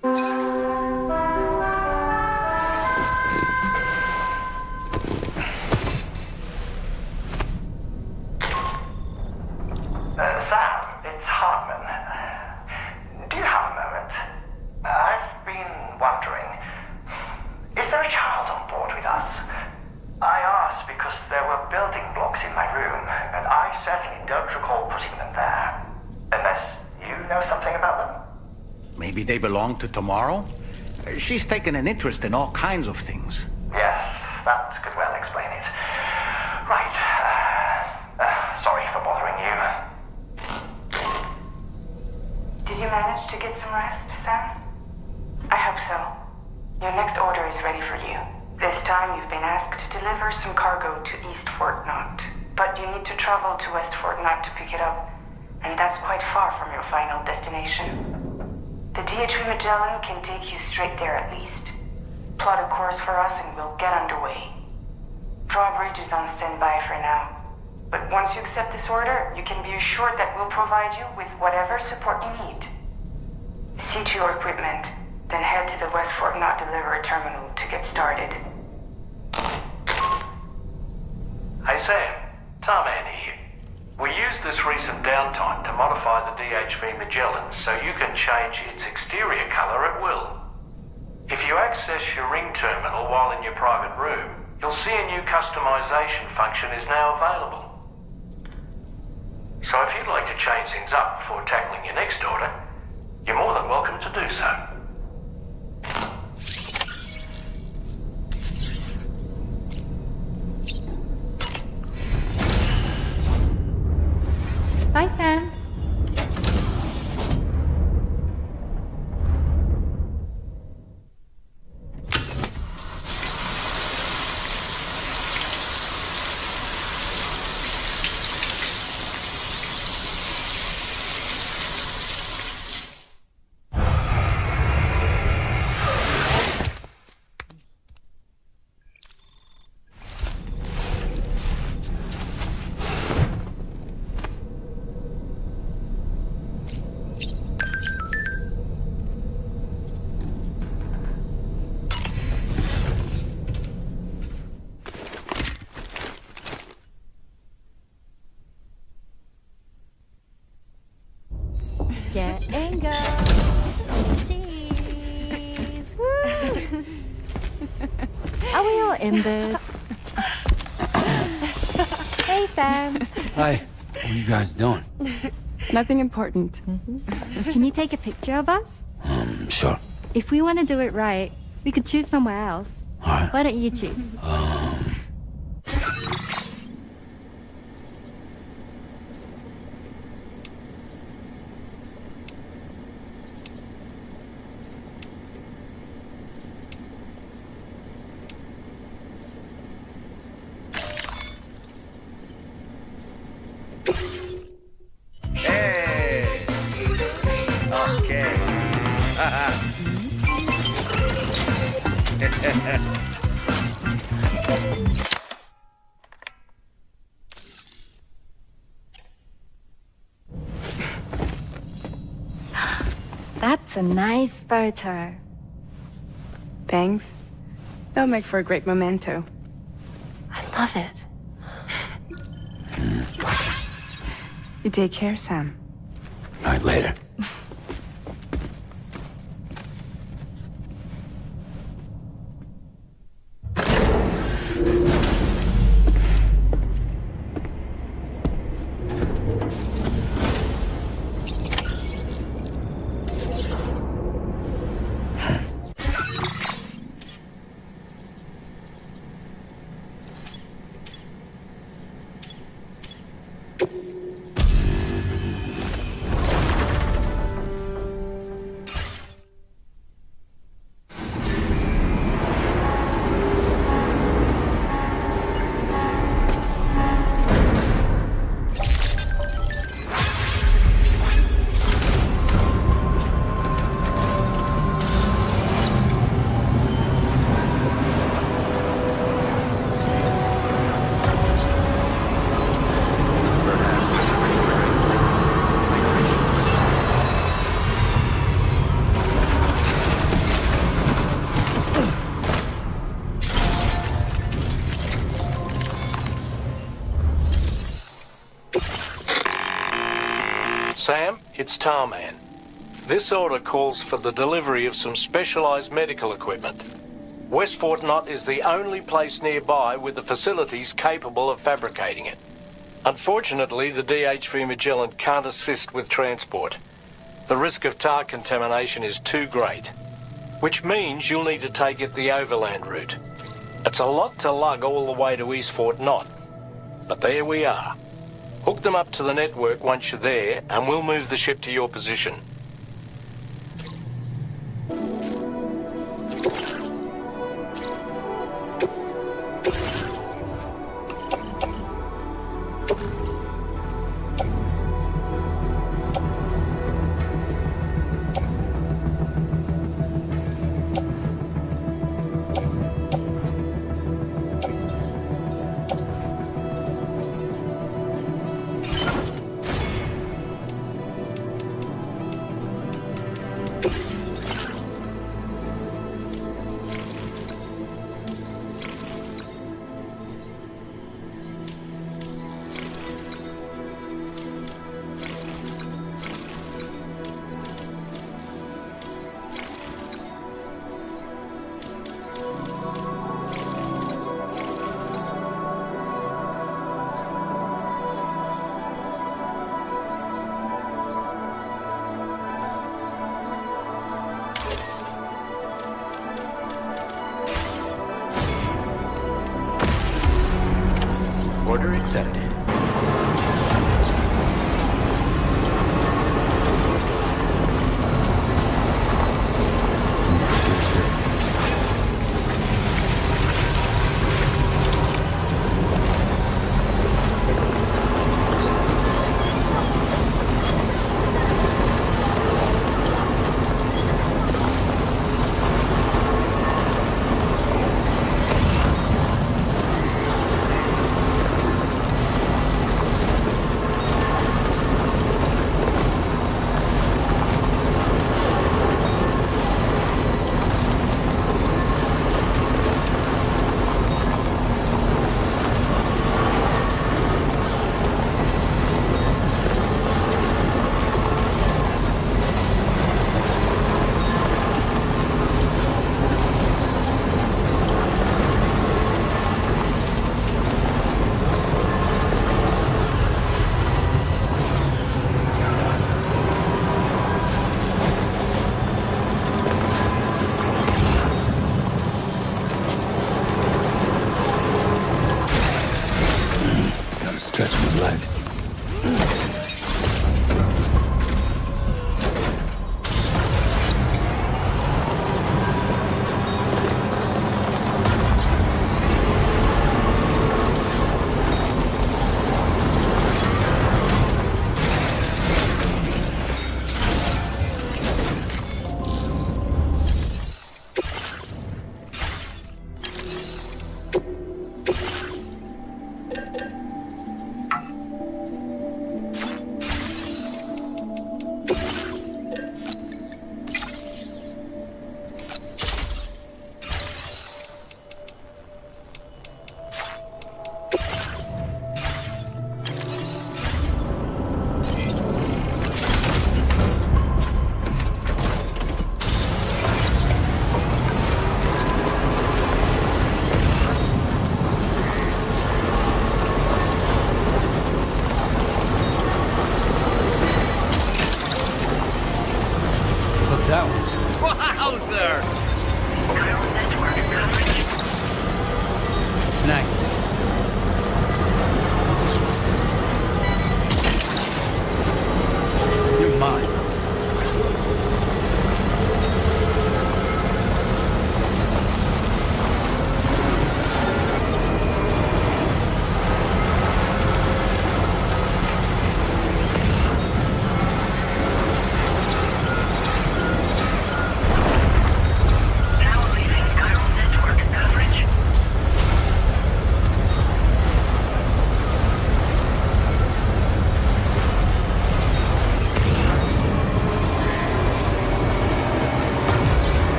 Sam, it's Hartman. Do you have a moment? I've been wondering, is there a child on board with us? I asked because there were building blocks in my room, and I certainly don't recall putting them there. Unless you know something about them? Maybe they belong to Tomorrow? She's taken an interest in all kinds of things. Yes, that could well explain it. Right. Sorry for bothering you. Did you manage to get some rest, Sam? I hope so. Your next order is ready for you. This time you've been asked to deliver some cargo to East Fort Knot. But you need to travel to West Fort Knot to pick it up, and that's quite far from your final destination. The DHV Magellan can take you straight there at least. Plot a course for us and we'll get underway. Drawbridge is on standby for now. But once you accept this order, you can be assured that we'll provide you with whatever support you need. See to your equipment, then head to the West Fort Knot delivery terminal to get started. Hey Sam, Tarman here. We used this recent downtime to modify the DHV Magellan so you can change its exterior color at will. If you access your ring terminal while in your private room, you'll see a new customization function is now available. So if you'd like to change things up before tackling your next order, you're more than welcome to do so. Bye, Sam. Get and go. Cheese. Woo. Are we all in this? Hey, Sam. Hi. What are you guys doing? Nothing important. Can you take a picture of us? Sure. If we want to do it right, we could choose somewhere else. All right. Why don't you choose? Hey! Okay. That's a nice photo. Thanks. That'll make for a great memento. I love it. You take care, Sam. All right, later. Sam, it's Tarman. This order calls for the delivery of some specialized medical equipment. West Fort Knott is the only place nearby with the facilities capable of fabricating it. Unfortunately, the DHV Magellan can't assist with transport. The risk of tar contamination is too great, which means you'll need to take it the overland route. It's a lot to lug all the way to East Fort Knott, but there we are. Hook them up to the network once you're there, and we'll move the ship to your position. Order accepted.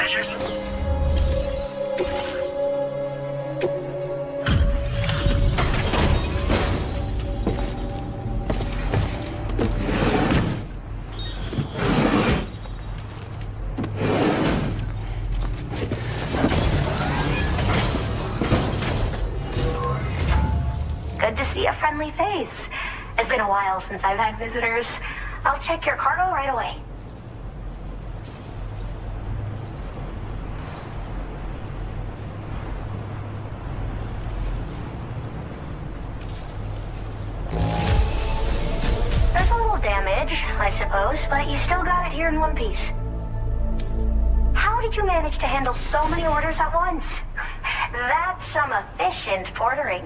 measures? Good to see a friendly face. It's been a while since I've had visitors. I'll check your cargo right away. There's a little damage, I suppose, but you still got it here in one piece. How did you manage to handle so many orders at once? That's some efficient portering.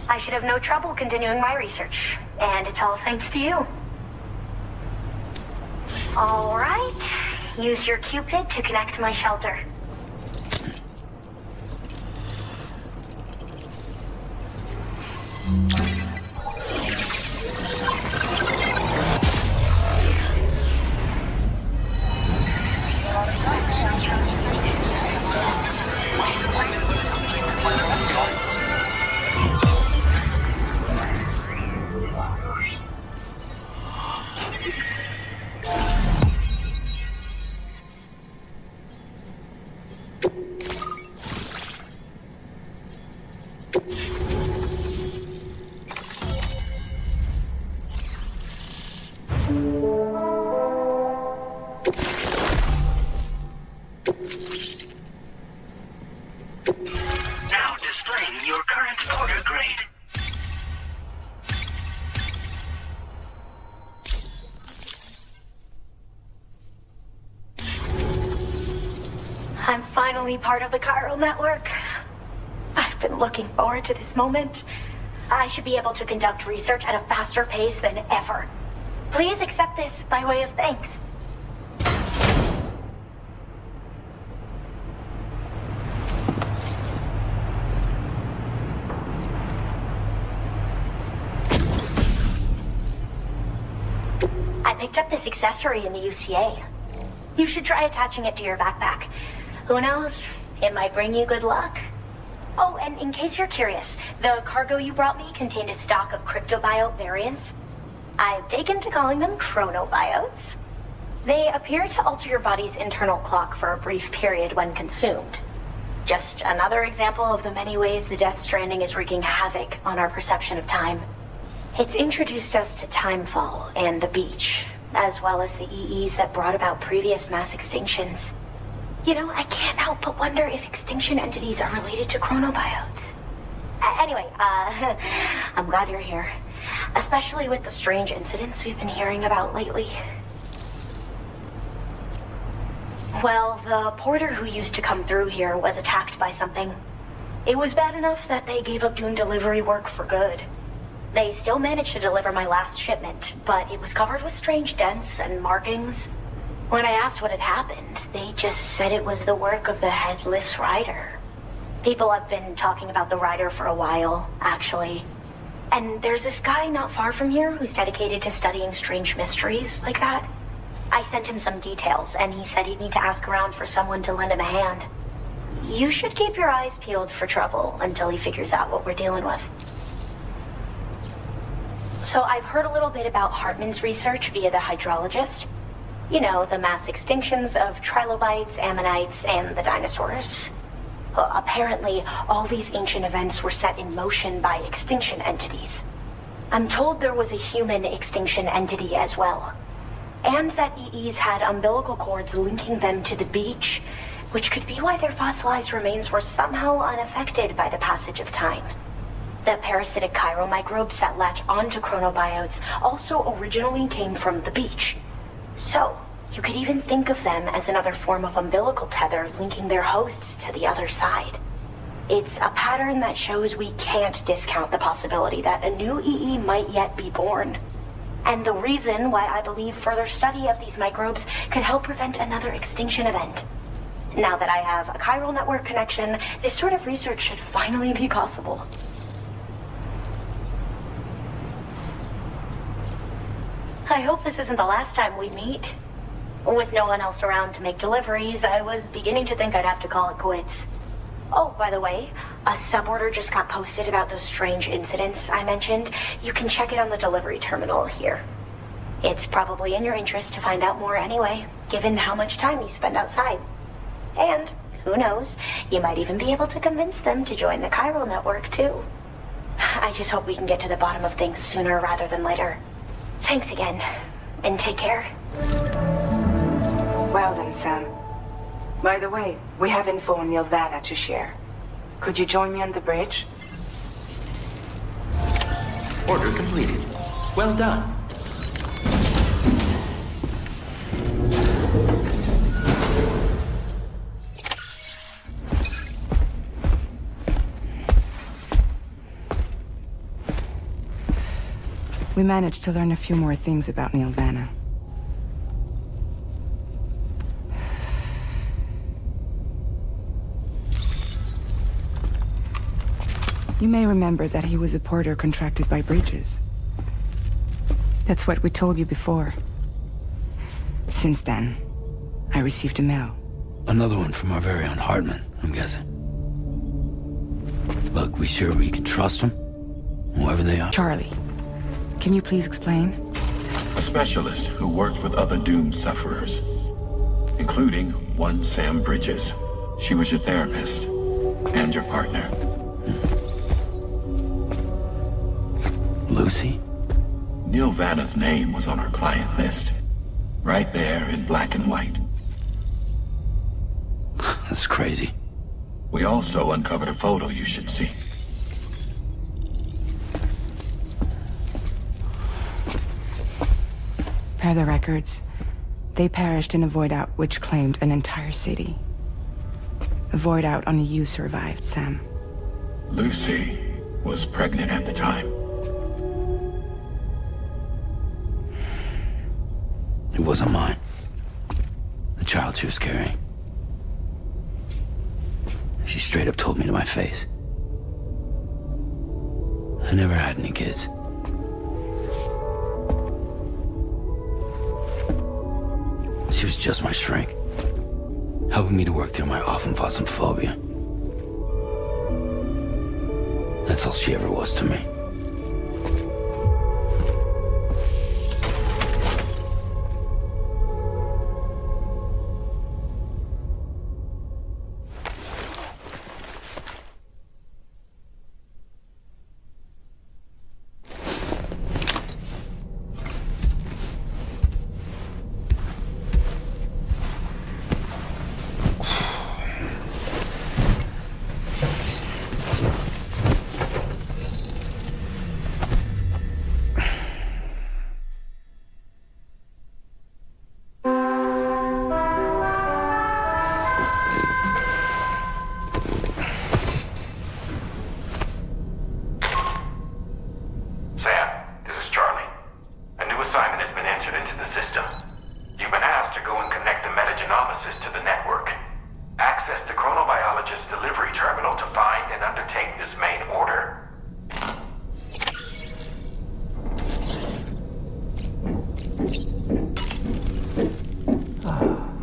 I should have no trouble continuing my research, and it's all thanks to you. All right, use your Cupid to connect to my shelter. Now displaying your current order grade. I'm finally part of the chiral network. I've been looking forward to this moment. I should be able to conduct research at a faster pace than ever. Please accept this by way of thanks. I picked up this accessory in the UCA. You should try attaching it to your backpack. Who knows? It might bring you good luck. Oh, and in case you're curious, the cargo you brought me contained a stock of cryptobiote variants. I've taken to calling them chronobiotes. They appear to alter your body's internal clock for a brief period when consumed. Just another example of the many ways the Death Stranding is wreaking havoc on our perception of time. It's introduced us to Timefall and the beach, as well as the EEs that brought about previous mass extinctions. You know, I can't help but wonder if extinction entities are related to chronobiotes. Anyway, I'm glad you're here. Especially with the strange incidents we've been hearing about lately. Well, the porter who used to come through here was attacked by something. It was bad enough that they gave up doing delivery work for good. They still managed to deliver my last shipment, but it was covered with strange dents and markings. When I asked what had happened, they just said it was the work of the Headless Rider. People have been talking about the Rider for a while, actually. And there's this guy not far from here who's dedicated to studying strange mysteries like that. I sent him some details, and he said he'd need to ask around for someone to lend him a hand. You should keep your eyes peeled for trouble until he figures out what we're dealing with. So I've heard a little bit about Hartman's research via the hydrologist. You know, the mass extinctions of trilobites, ammonites, and the dinosaurs. Apparently, all these ancient events were set in motion by extinction entities. I'm told there was a human extinction entity as well. And that EEs had umbilical cords linking them to the beach, which could be why their fossilized remains were somehow unaffected by the passage of time. The parasitic chiromicrobes that latch onto chronobiotes also originally came from the beach. So, you could even think of them as another form of umbilical tether linking their hosts to the other side. It's a pattern that shows we can't discount the possibility that a new EE might yet be born. And the reason why I believe further study of these microbes could help prevent another extinction event. Now that I have a chiral network connection, this sort of research should finally be possible. I hope this isn't the last time we meet. With no one else around to make deliveries, I was beginning to think I'd have to call it quits. Oh, by the way, a suborder just got posted about those strange incidents I mentioned. You can check it on the delivery terminal here. It's probably in your interest to find out more anyway, given how much time you spend outside. And, who knows, you might even be able to convince them to join the chiral network, too. I just hope we can get to the bottom of things sooner rather than later. Thanks again, and take care. Well then, Sam. By the way, we have info on Nilvana to share. Could you join me on the bridge? Order completed. Well done. We managed to learn a few more things about Nilvana. You may remember that he was a porter contracted by Bridges. That's what we told you before. Since then, I received a mail. Another one from our very own Hartman, I'm guessing. Look, we sure we can trust them? Whoever they are? Charlie, can you please explain? A specialist who worked with other doomed sufferers, including one Sam Bridges. She was your therapist and your partner. Lucy? Nilvana's name was on our client list. Right there in black and white. That's crazy. We also uncovered a photo you should see. Per the records, they perished in a void out which claimed an entire city. A void out only you survived, Sam. Lucy was pregnant at the time. It wasn't mine. The child she was carrying. She straight up told me to my face. I never had any kids. She was just my shrink, helping me to work through my often phobia. That's all she ever was to me.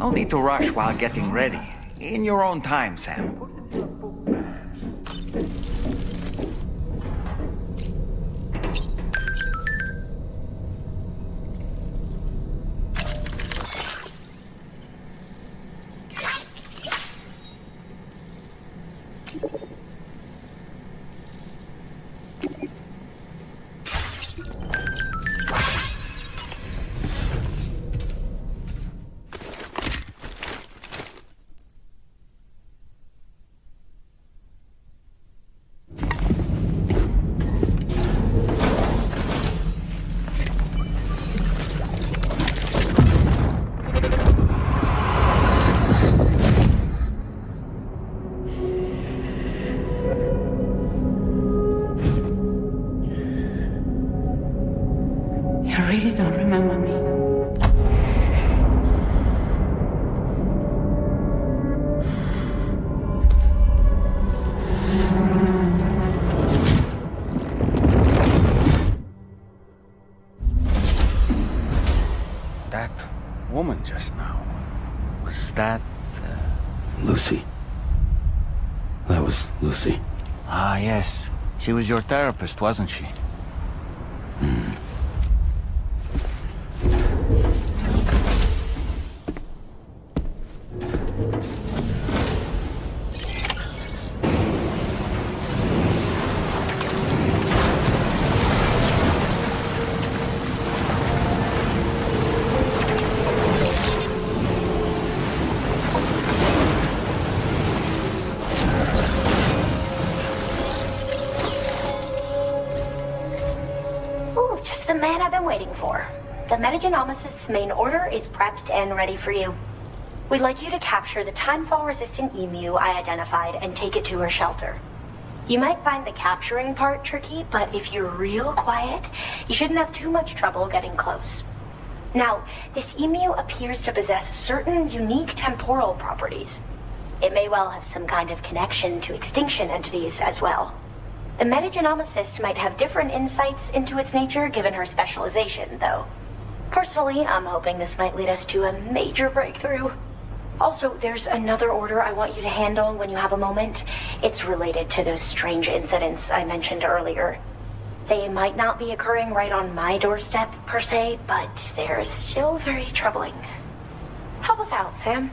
No need to rush while getting ready. In your own time, Sam. that... Lucy. That was Lucy. Ah, yes. She was your therapist, wasn't she? Ooh, just the man I've been waiting for. The Metagenomicist's main order is prepped and ready for you. We'd like you to capture the timefall-resistant emu I identified and take it to her shelter. You might find the capturing part tricky, but if you're real quiet, you shouldn't have too much trouble getting close. Now, this emu appears to possess certain unique temporal properties. It may well have some kind of connection to extinction entities as well. The metagenomicist might have different insights into its nature given her specialization, though. Personally, I'm hoping this might lead us to a major breakthrough. Also, there's another order I want you to handle when you have a moment. It's related to those strange incidents I mentioned earlier. They might not be occurring right on my doorstep, per se, but they're still very troubling. Help us out, Sam.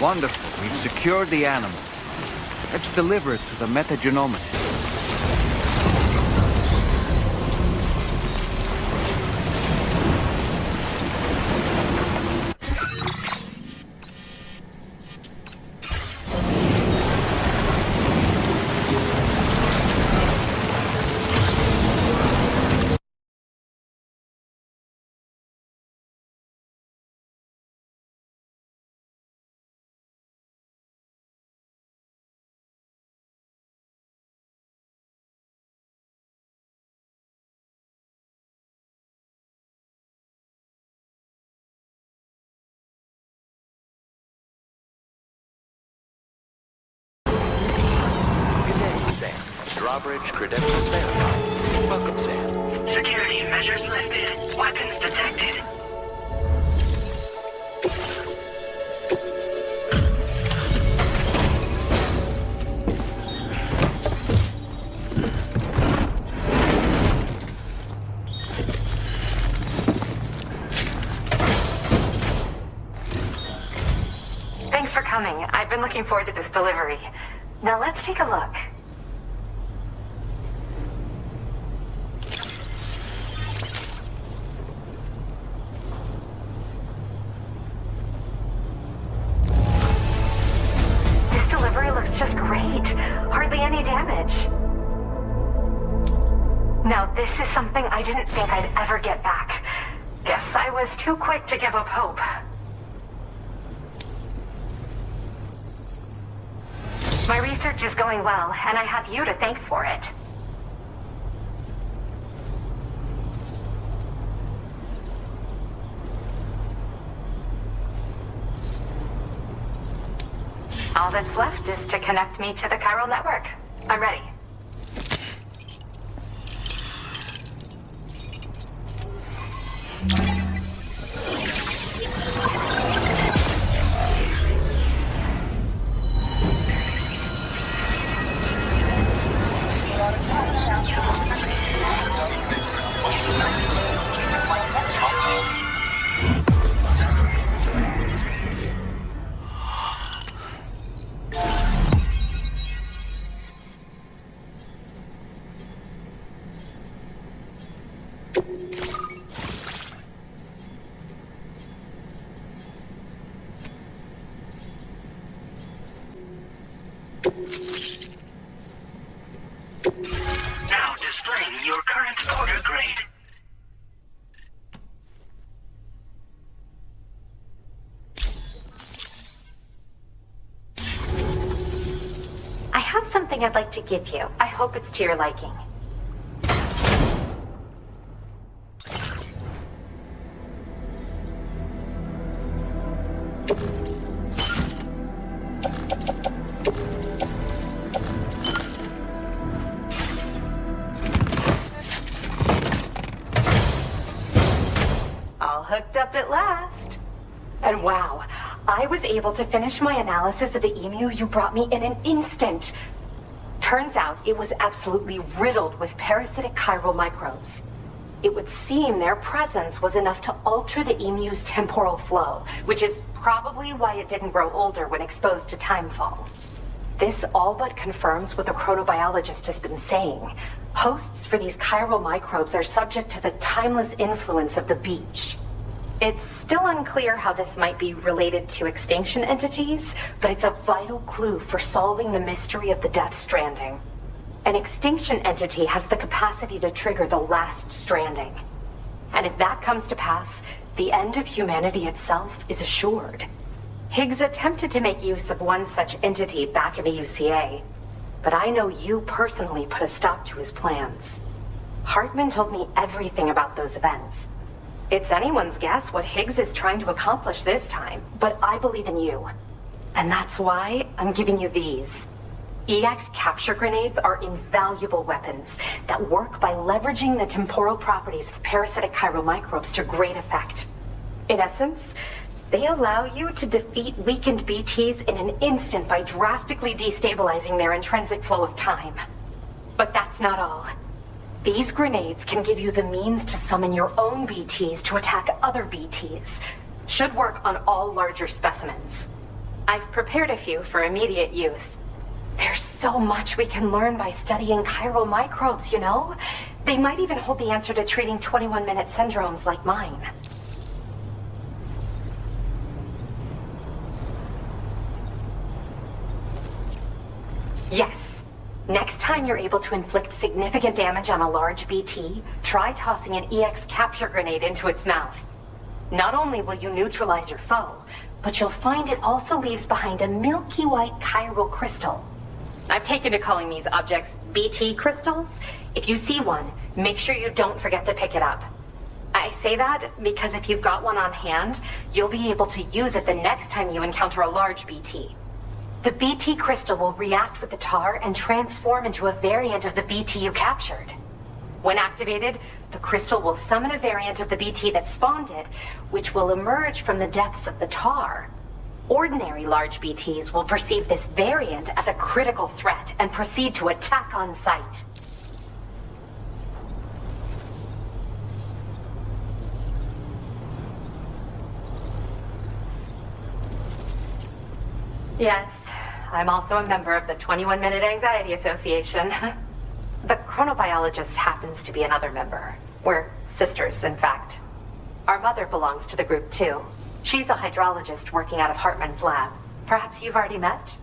Wonderful. We've secured the animal. Let's deliver it to the metagenomicist. Drawbridge credentials verified. Welcome, Sam. Security measures lifted. Weapons detected. Thanks for coming. I've been looking forward to this delivery. Now let's take a look. This delivery looks just great. Hardly any damage. Now this is something I didn't think I'd ever get back. Guess I was too quick to give up hope. My research is going well, and I have you to thank for it. All that's left is to connect me to the chiral network. I'm ready. Now displaying your current order grade. I have something I'd like to give you. I hope it's to your liking. All hooked up at last. And wow, I was able to finish my analysis of the emu you brought me in an instant. Turns out it was absolutely riddled with parasitic chiral microbes. It would seem their presence was enough to alter the emu's temporal flow, which is probably why it didn't grow older when exposed to timefall. This all but confirms what the chronobiologist has been saying. Hosts for these chiral microbes are subject to the timeless influence of the beach. It's still unclear how this might be related to extinction entities, but it's a vital clue for solving the mystery of the Death Stranding. An extinction entity has the capacity to trigger the last stranding. And if that comes to pass, the end of humanity itself is assured. Higgs attempted to make use of one such entity back in the UCA, but I know you personally put a stop to his plans. Hartman told me everything about those events. It's anyone's guess what Higgs is trying to accomplish this time, but I believe in you. And that's why I'm giving you these. EX capture grenades are invaluable weapons that work by leveraging the temporal properties of parasitic chiral microbes to great effect. In essence, they allow you to defeat weakened BTs in an instant by drastically destabilizing their intrinsic flow of time. But that's not all. These grenades can give you the means to summon your own BTs to attack other BTs. Should work on all larger specimens. I've prepared a few for immediate use. There's so much we can learn by studying chiral microbes, you know? They might even hold the answer to treating 21-minute syndromes like mine. Yes. Next time you're able to inflict significant damage on a large BT, try tossing an EX capture grenade into its mouth. Not only will you neutralize your foe, but you'll find it also leaves behind a milky white chiral crystal. I've taken to calling these objects BT crystals. If you see one, make sure you don't forget to pick it up. I say that because if you've got one on hand, you'll be able to use it the next time you encounter a large BT. The BT crystal will react with the tar and transform into a variant of the BT you captured. When activated, the crystal will summon a variant of the BT that spawned it, which will emerge from the depths of the tar. Ordinary large BTs will perceive this variant as a critical threat and proceed to attack on sight. Yes, I'm also a member of the 21-Minute Anxiety Association. The chronobiologist happens to be another member. We're sisters, in fact. Our mother belongs to the group, too. She's a hydrologist working out of Hartman's lab. Perhaps you've already met?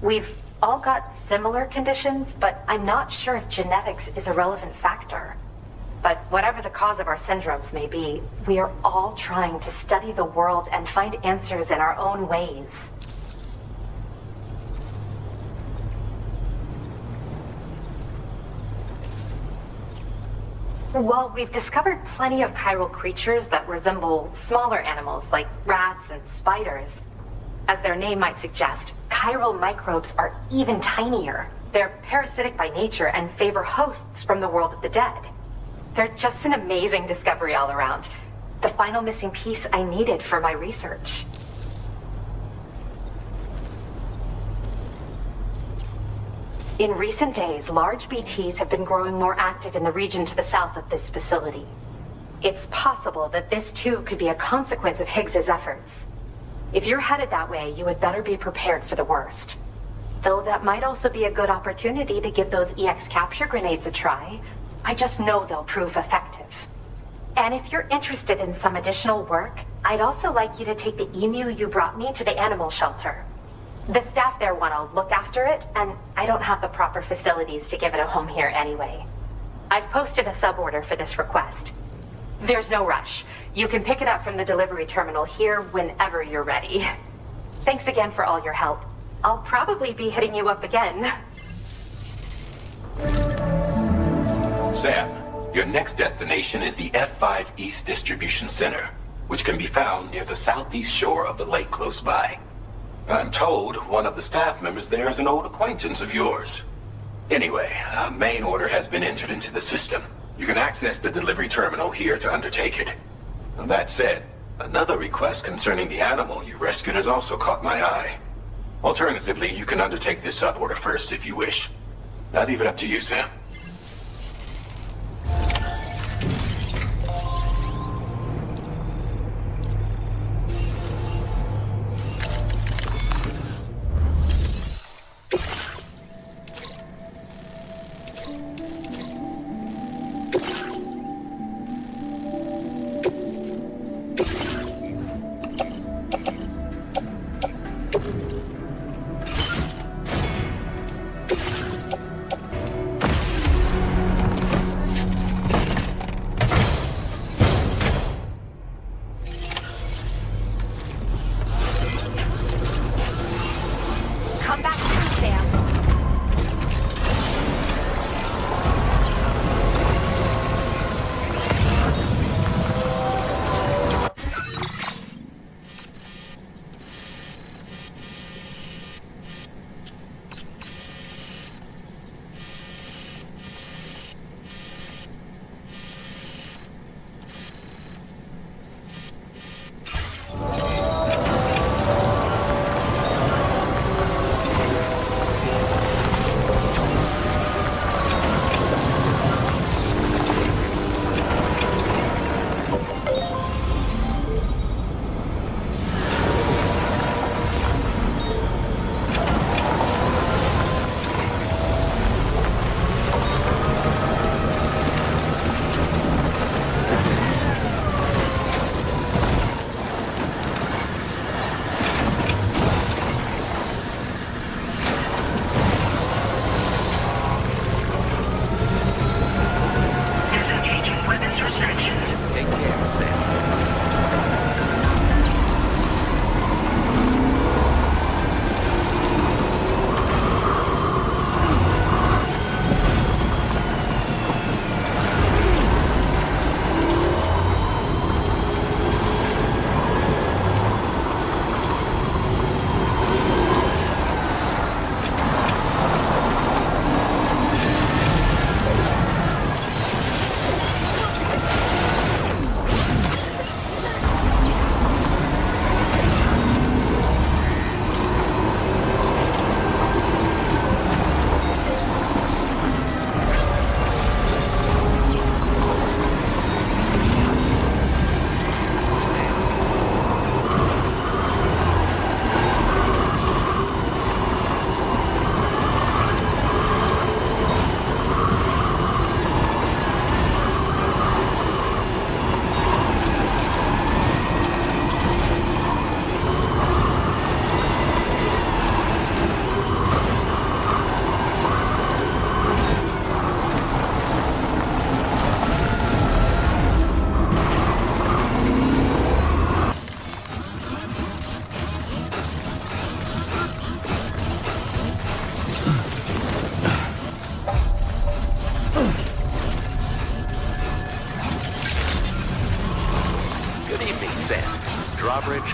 We've all got similar conditions, but I'm not sure if genetics is a relevant factor. But whatever the cause of our syndromes may be, we are all trying to study the world and find answers in our own ways. Well, we've discovered plenty of chiral creatures that resemble smaller animals like rats and spiders. As their name might suggest, chiral microbes are even tinier. They're parasitic by nature and favor hosts from the world of the dead. They're just an amazing discovery all around. The final missing piece I needed for my research. In recent days, large BTs have been growing more active in the region to the south of this facility. It's possible that this too could be a consequence of Higgs's efforts. If you're headed that way, you had better be prepared for the worst. Though that might also be a good opportunity to give those EX capture grenades a try. I just know they'll prove effective. And if you're interested in some additional work, I'd also like you to take the emu you brought me to the animal shelter. The staff there want to look after it, and I don't have the proper facilities to give it a home here anyway. I've posted a suborder for this request. There's no rush. You can pick it up from the delivery terminal here whenever you're ready. Thanks again for all your help. I'll probably be hitting you up again. Sam, your next destination is the F5 East Distribution Center, which can be found near the southeast shore of the lake close by. I'm told one of the staff members there is an old acquaintance of yours. Anyway, a main order has been entered into the system. You can access the delivery terminal here to undertake it. And that said, another request concerning the animal you rescued has also caught my eye. Alternatively, you can undertake this suborder first if you wish. I'll leave it up to you, Sam.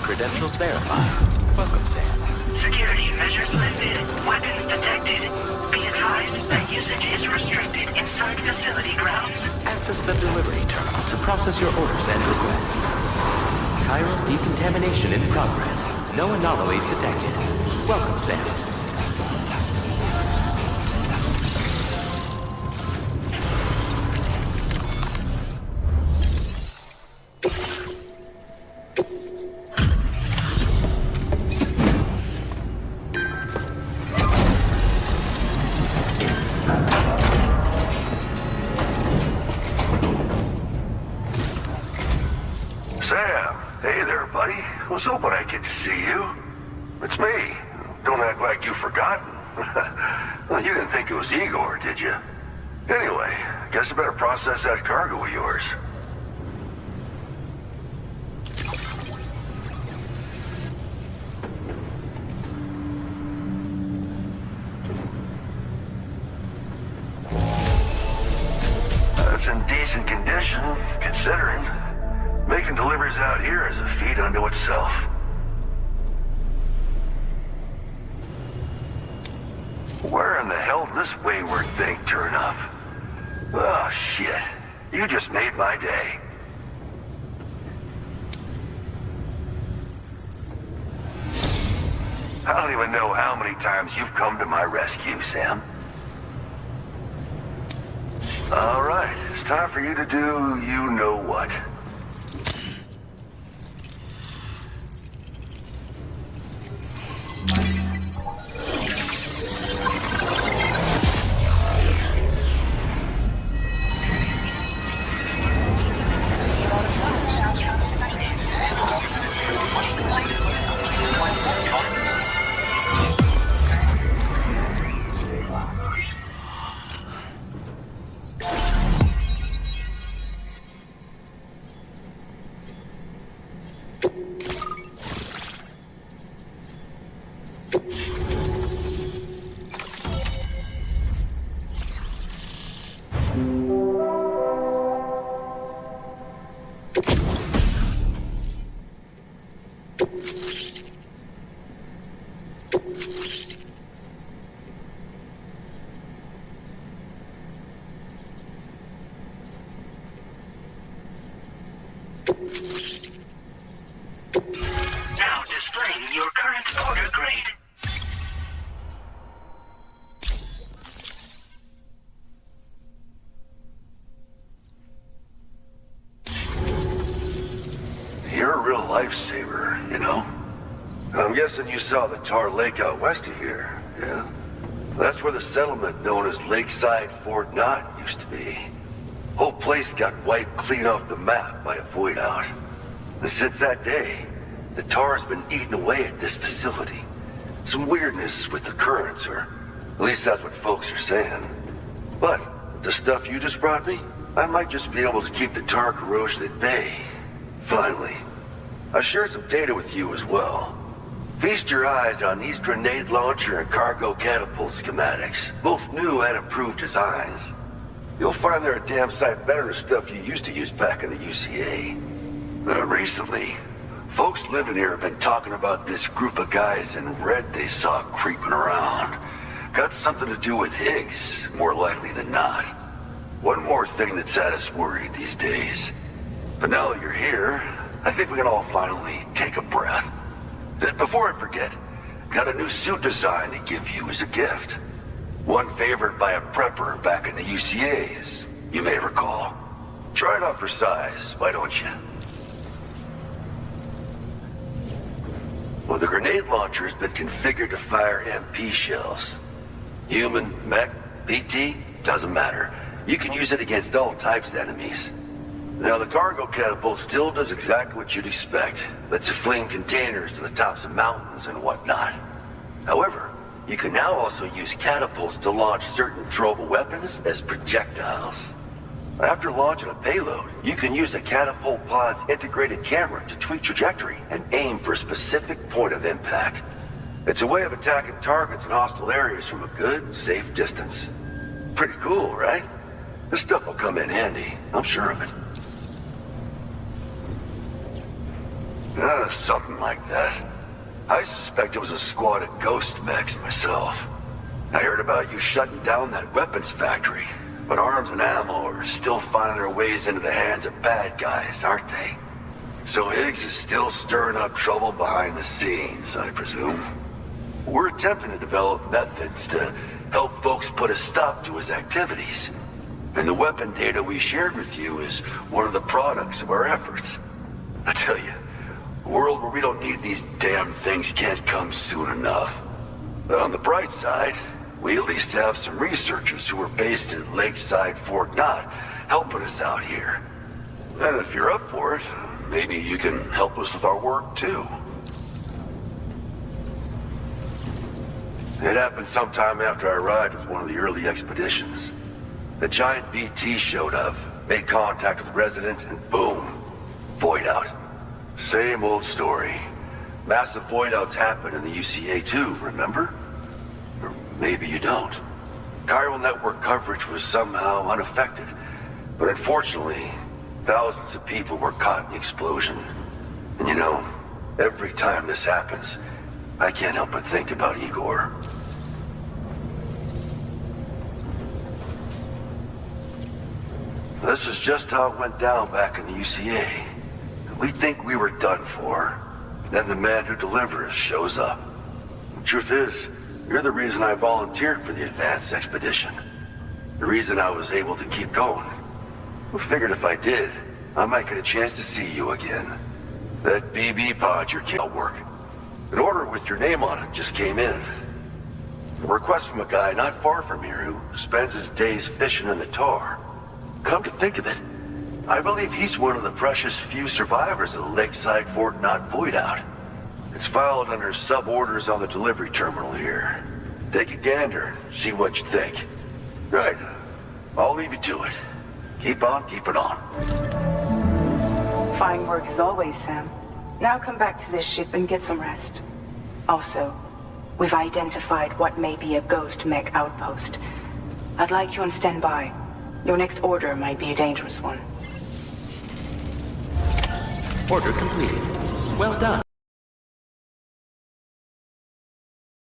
credentials verified. Welcome, Sam. Security measures lifted. Weapons detected. Be advised that usage is restricted inside facility grounds. Access the delivery terminal to process your orders and requests. Chiral decontamination in progress. No anomalies detected. Welcome, Sam. Sam, hey there, buddy. Was hoping I'd get to see you. It's me. Don't act like you've forgotten. Well, you didn't think it was Igor, did you? Anyway, guess I better process that cargo of yours. It's in decent condition, considering. Making deliveries out here is a feat unto itself. Where in the hell did this wayward thing turn up? Oh, shit. You just made my day. I don't even know how many times you've come to my rescue, Sam. All right, it's time for you to do you-know-what. Now displaying your current order grade. You're a real lifesaver, you know? I'm guessing you saw the Tar Lake out west of here, yeah? That's where the settlement known as Lakeside Fort Knott used to be. Whole place got wiped clean off the map by a void out. And since that day, the tar's been eating away at this facility. Some weirdness with the currents, or at least that's what folks are saying. But with the stuff you just brought me, I might just be able to keep the tar corrosion at bay. Finally. I shared some data with you as well. Feast your eyes on these grenade launcher and cargo catapult schematics, both new and improved designs. You'll find they're a damn sight better than stuff you used to use back in the UCA. Recently, folks living here have been talking about this group of guys in red they saw creeping around. Got something to do with Higgs, more likely than not. One more thing that's had us worried these days. But now that you're here, I think we can all finally take a breath. Before I forget, got a new suit design to give you as a gift. One favored by a prepper back in the UCAs, you may recall. Try it out for size, why don't you? Well, the grenade launcher has been configured to fire MP shells. Human, mech, PT, doesn't matter. You can use it against all types of enemies. Now, the cargo catapult still does exactly what you'd expect. Lets you fling containers to the tops of mountains and whatnot. However, you can now also use catapults to launch certain throwable weapons as projectiles. After launching a payload, you can use a catapult pod's integrated camera to tweak trajectory and aim for a specific point of impact. It's a way of attacking targets in hostile areas from a good, safe distance. Pretty cool, right? This stuff will come in handy, I'm sure of it. Something like that. I suspect it was a squad of ghost mechs myself. I heard about you shutting down that weapons factory, but arms and ammo are still finding their ways into the hands of bad guys, aren't they? So Higgs is still stirring up trouble behind the scenes, I presume. We're attempting to develop methods to help folks put a stop to his activities. And the weapon data we shared with you is one of the products of our efforts. I tell you, a world where we don't need these damn things can't come soon enough. But on the bright side, we at least have some researchers who are based in Lakeside Fort Knott helping us out here. And if you're up for it, maybe you can help us with our work too. It happened sometime after I arrived with one of the early expeditions. The giant BT showed up, made contact with residents, and boom, void out. Same old story. Massive void outs happen in the UCA too, remember? Or maybe you don't. Chiral network coverage was somehow unaffected, but unfortunately, thousands of people were caught in the explosion. And you know, every time this happens, I can't help but think about Igor. This is just how it went down back in the UCA. We think we were done for. Then the man who delivers shows up. The truth is, you're the reason I volunteered for the advanced expedition. The reason I was able to keep going. I figured if I did, I might get a chance to see you again. That BB pod your kid work. An order with your name on it just came in. A request from a guy not far from here who spends his days fishing in the tar. Come to think of it, I believe he's one of the precious few survivors of the Lakeside Fort Knott void out. It's filed under sub-orders on the delivery terminal here. Take a gander, see what you think. Right, I'll leave you to it. Keep on keeping on. Fine work as always, Sam. Now come back to this ship and get some rest. Also, we've identified what may be a ghost mech outpost. I'd like you on standby. Your next order might be a dangerous one. Order completed. Well done.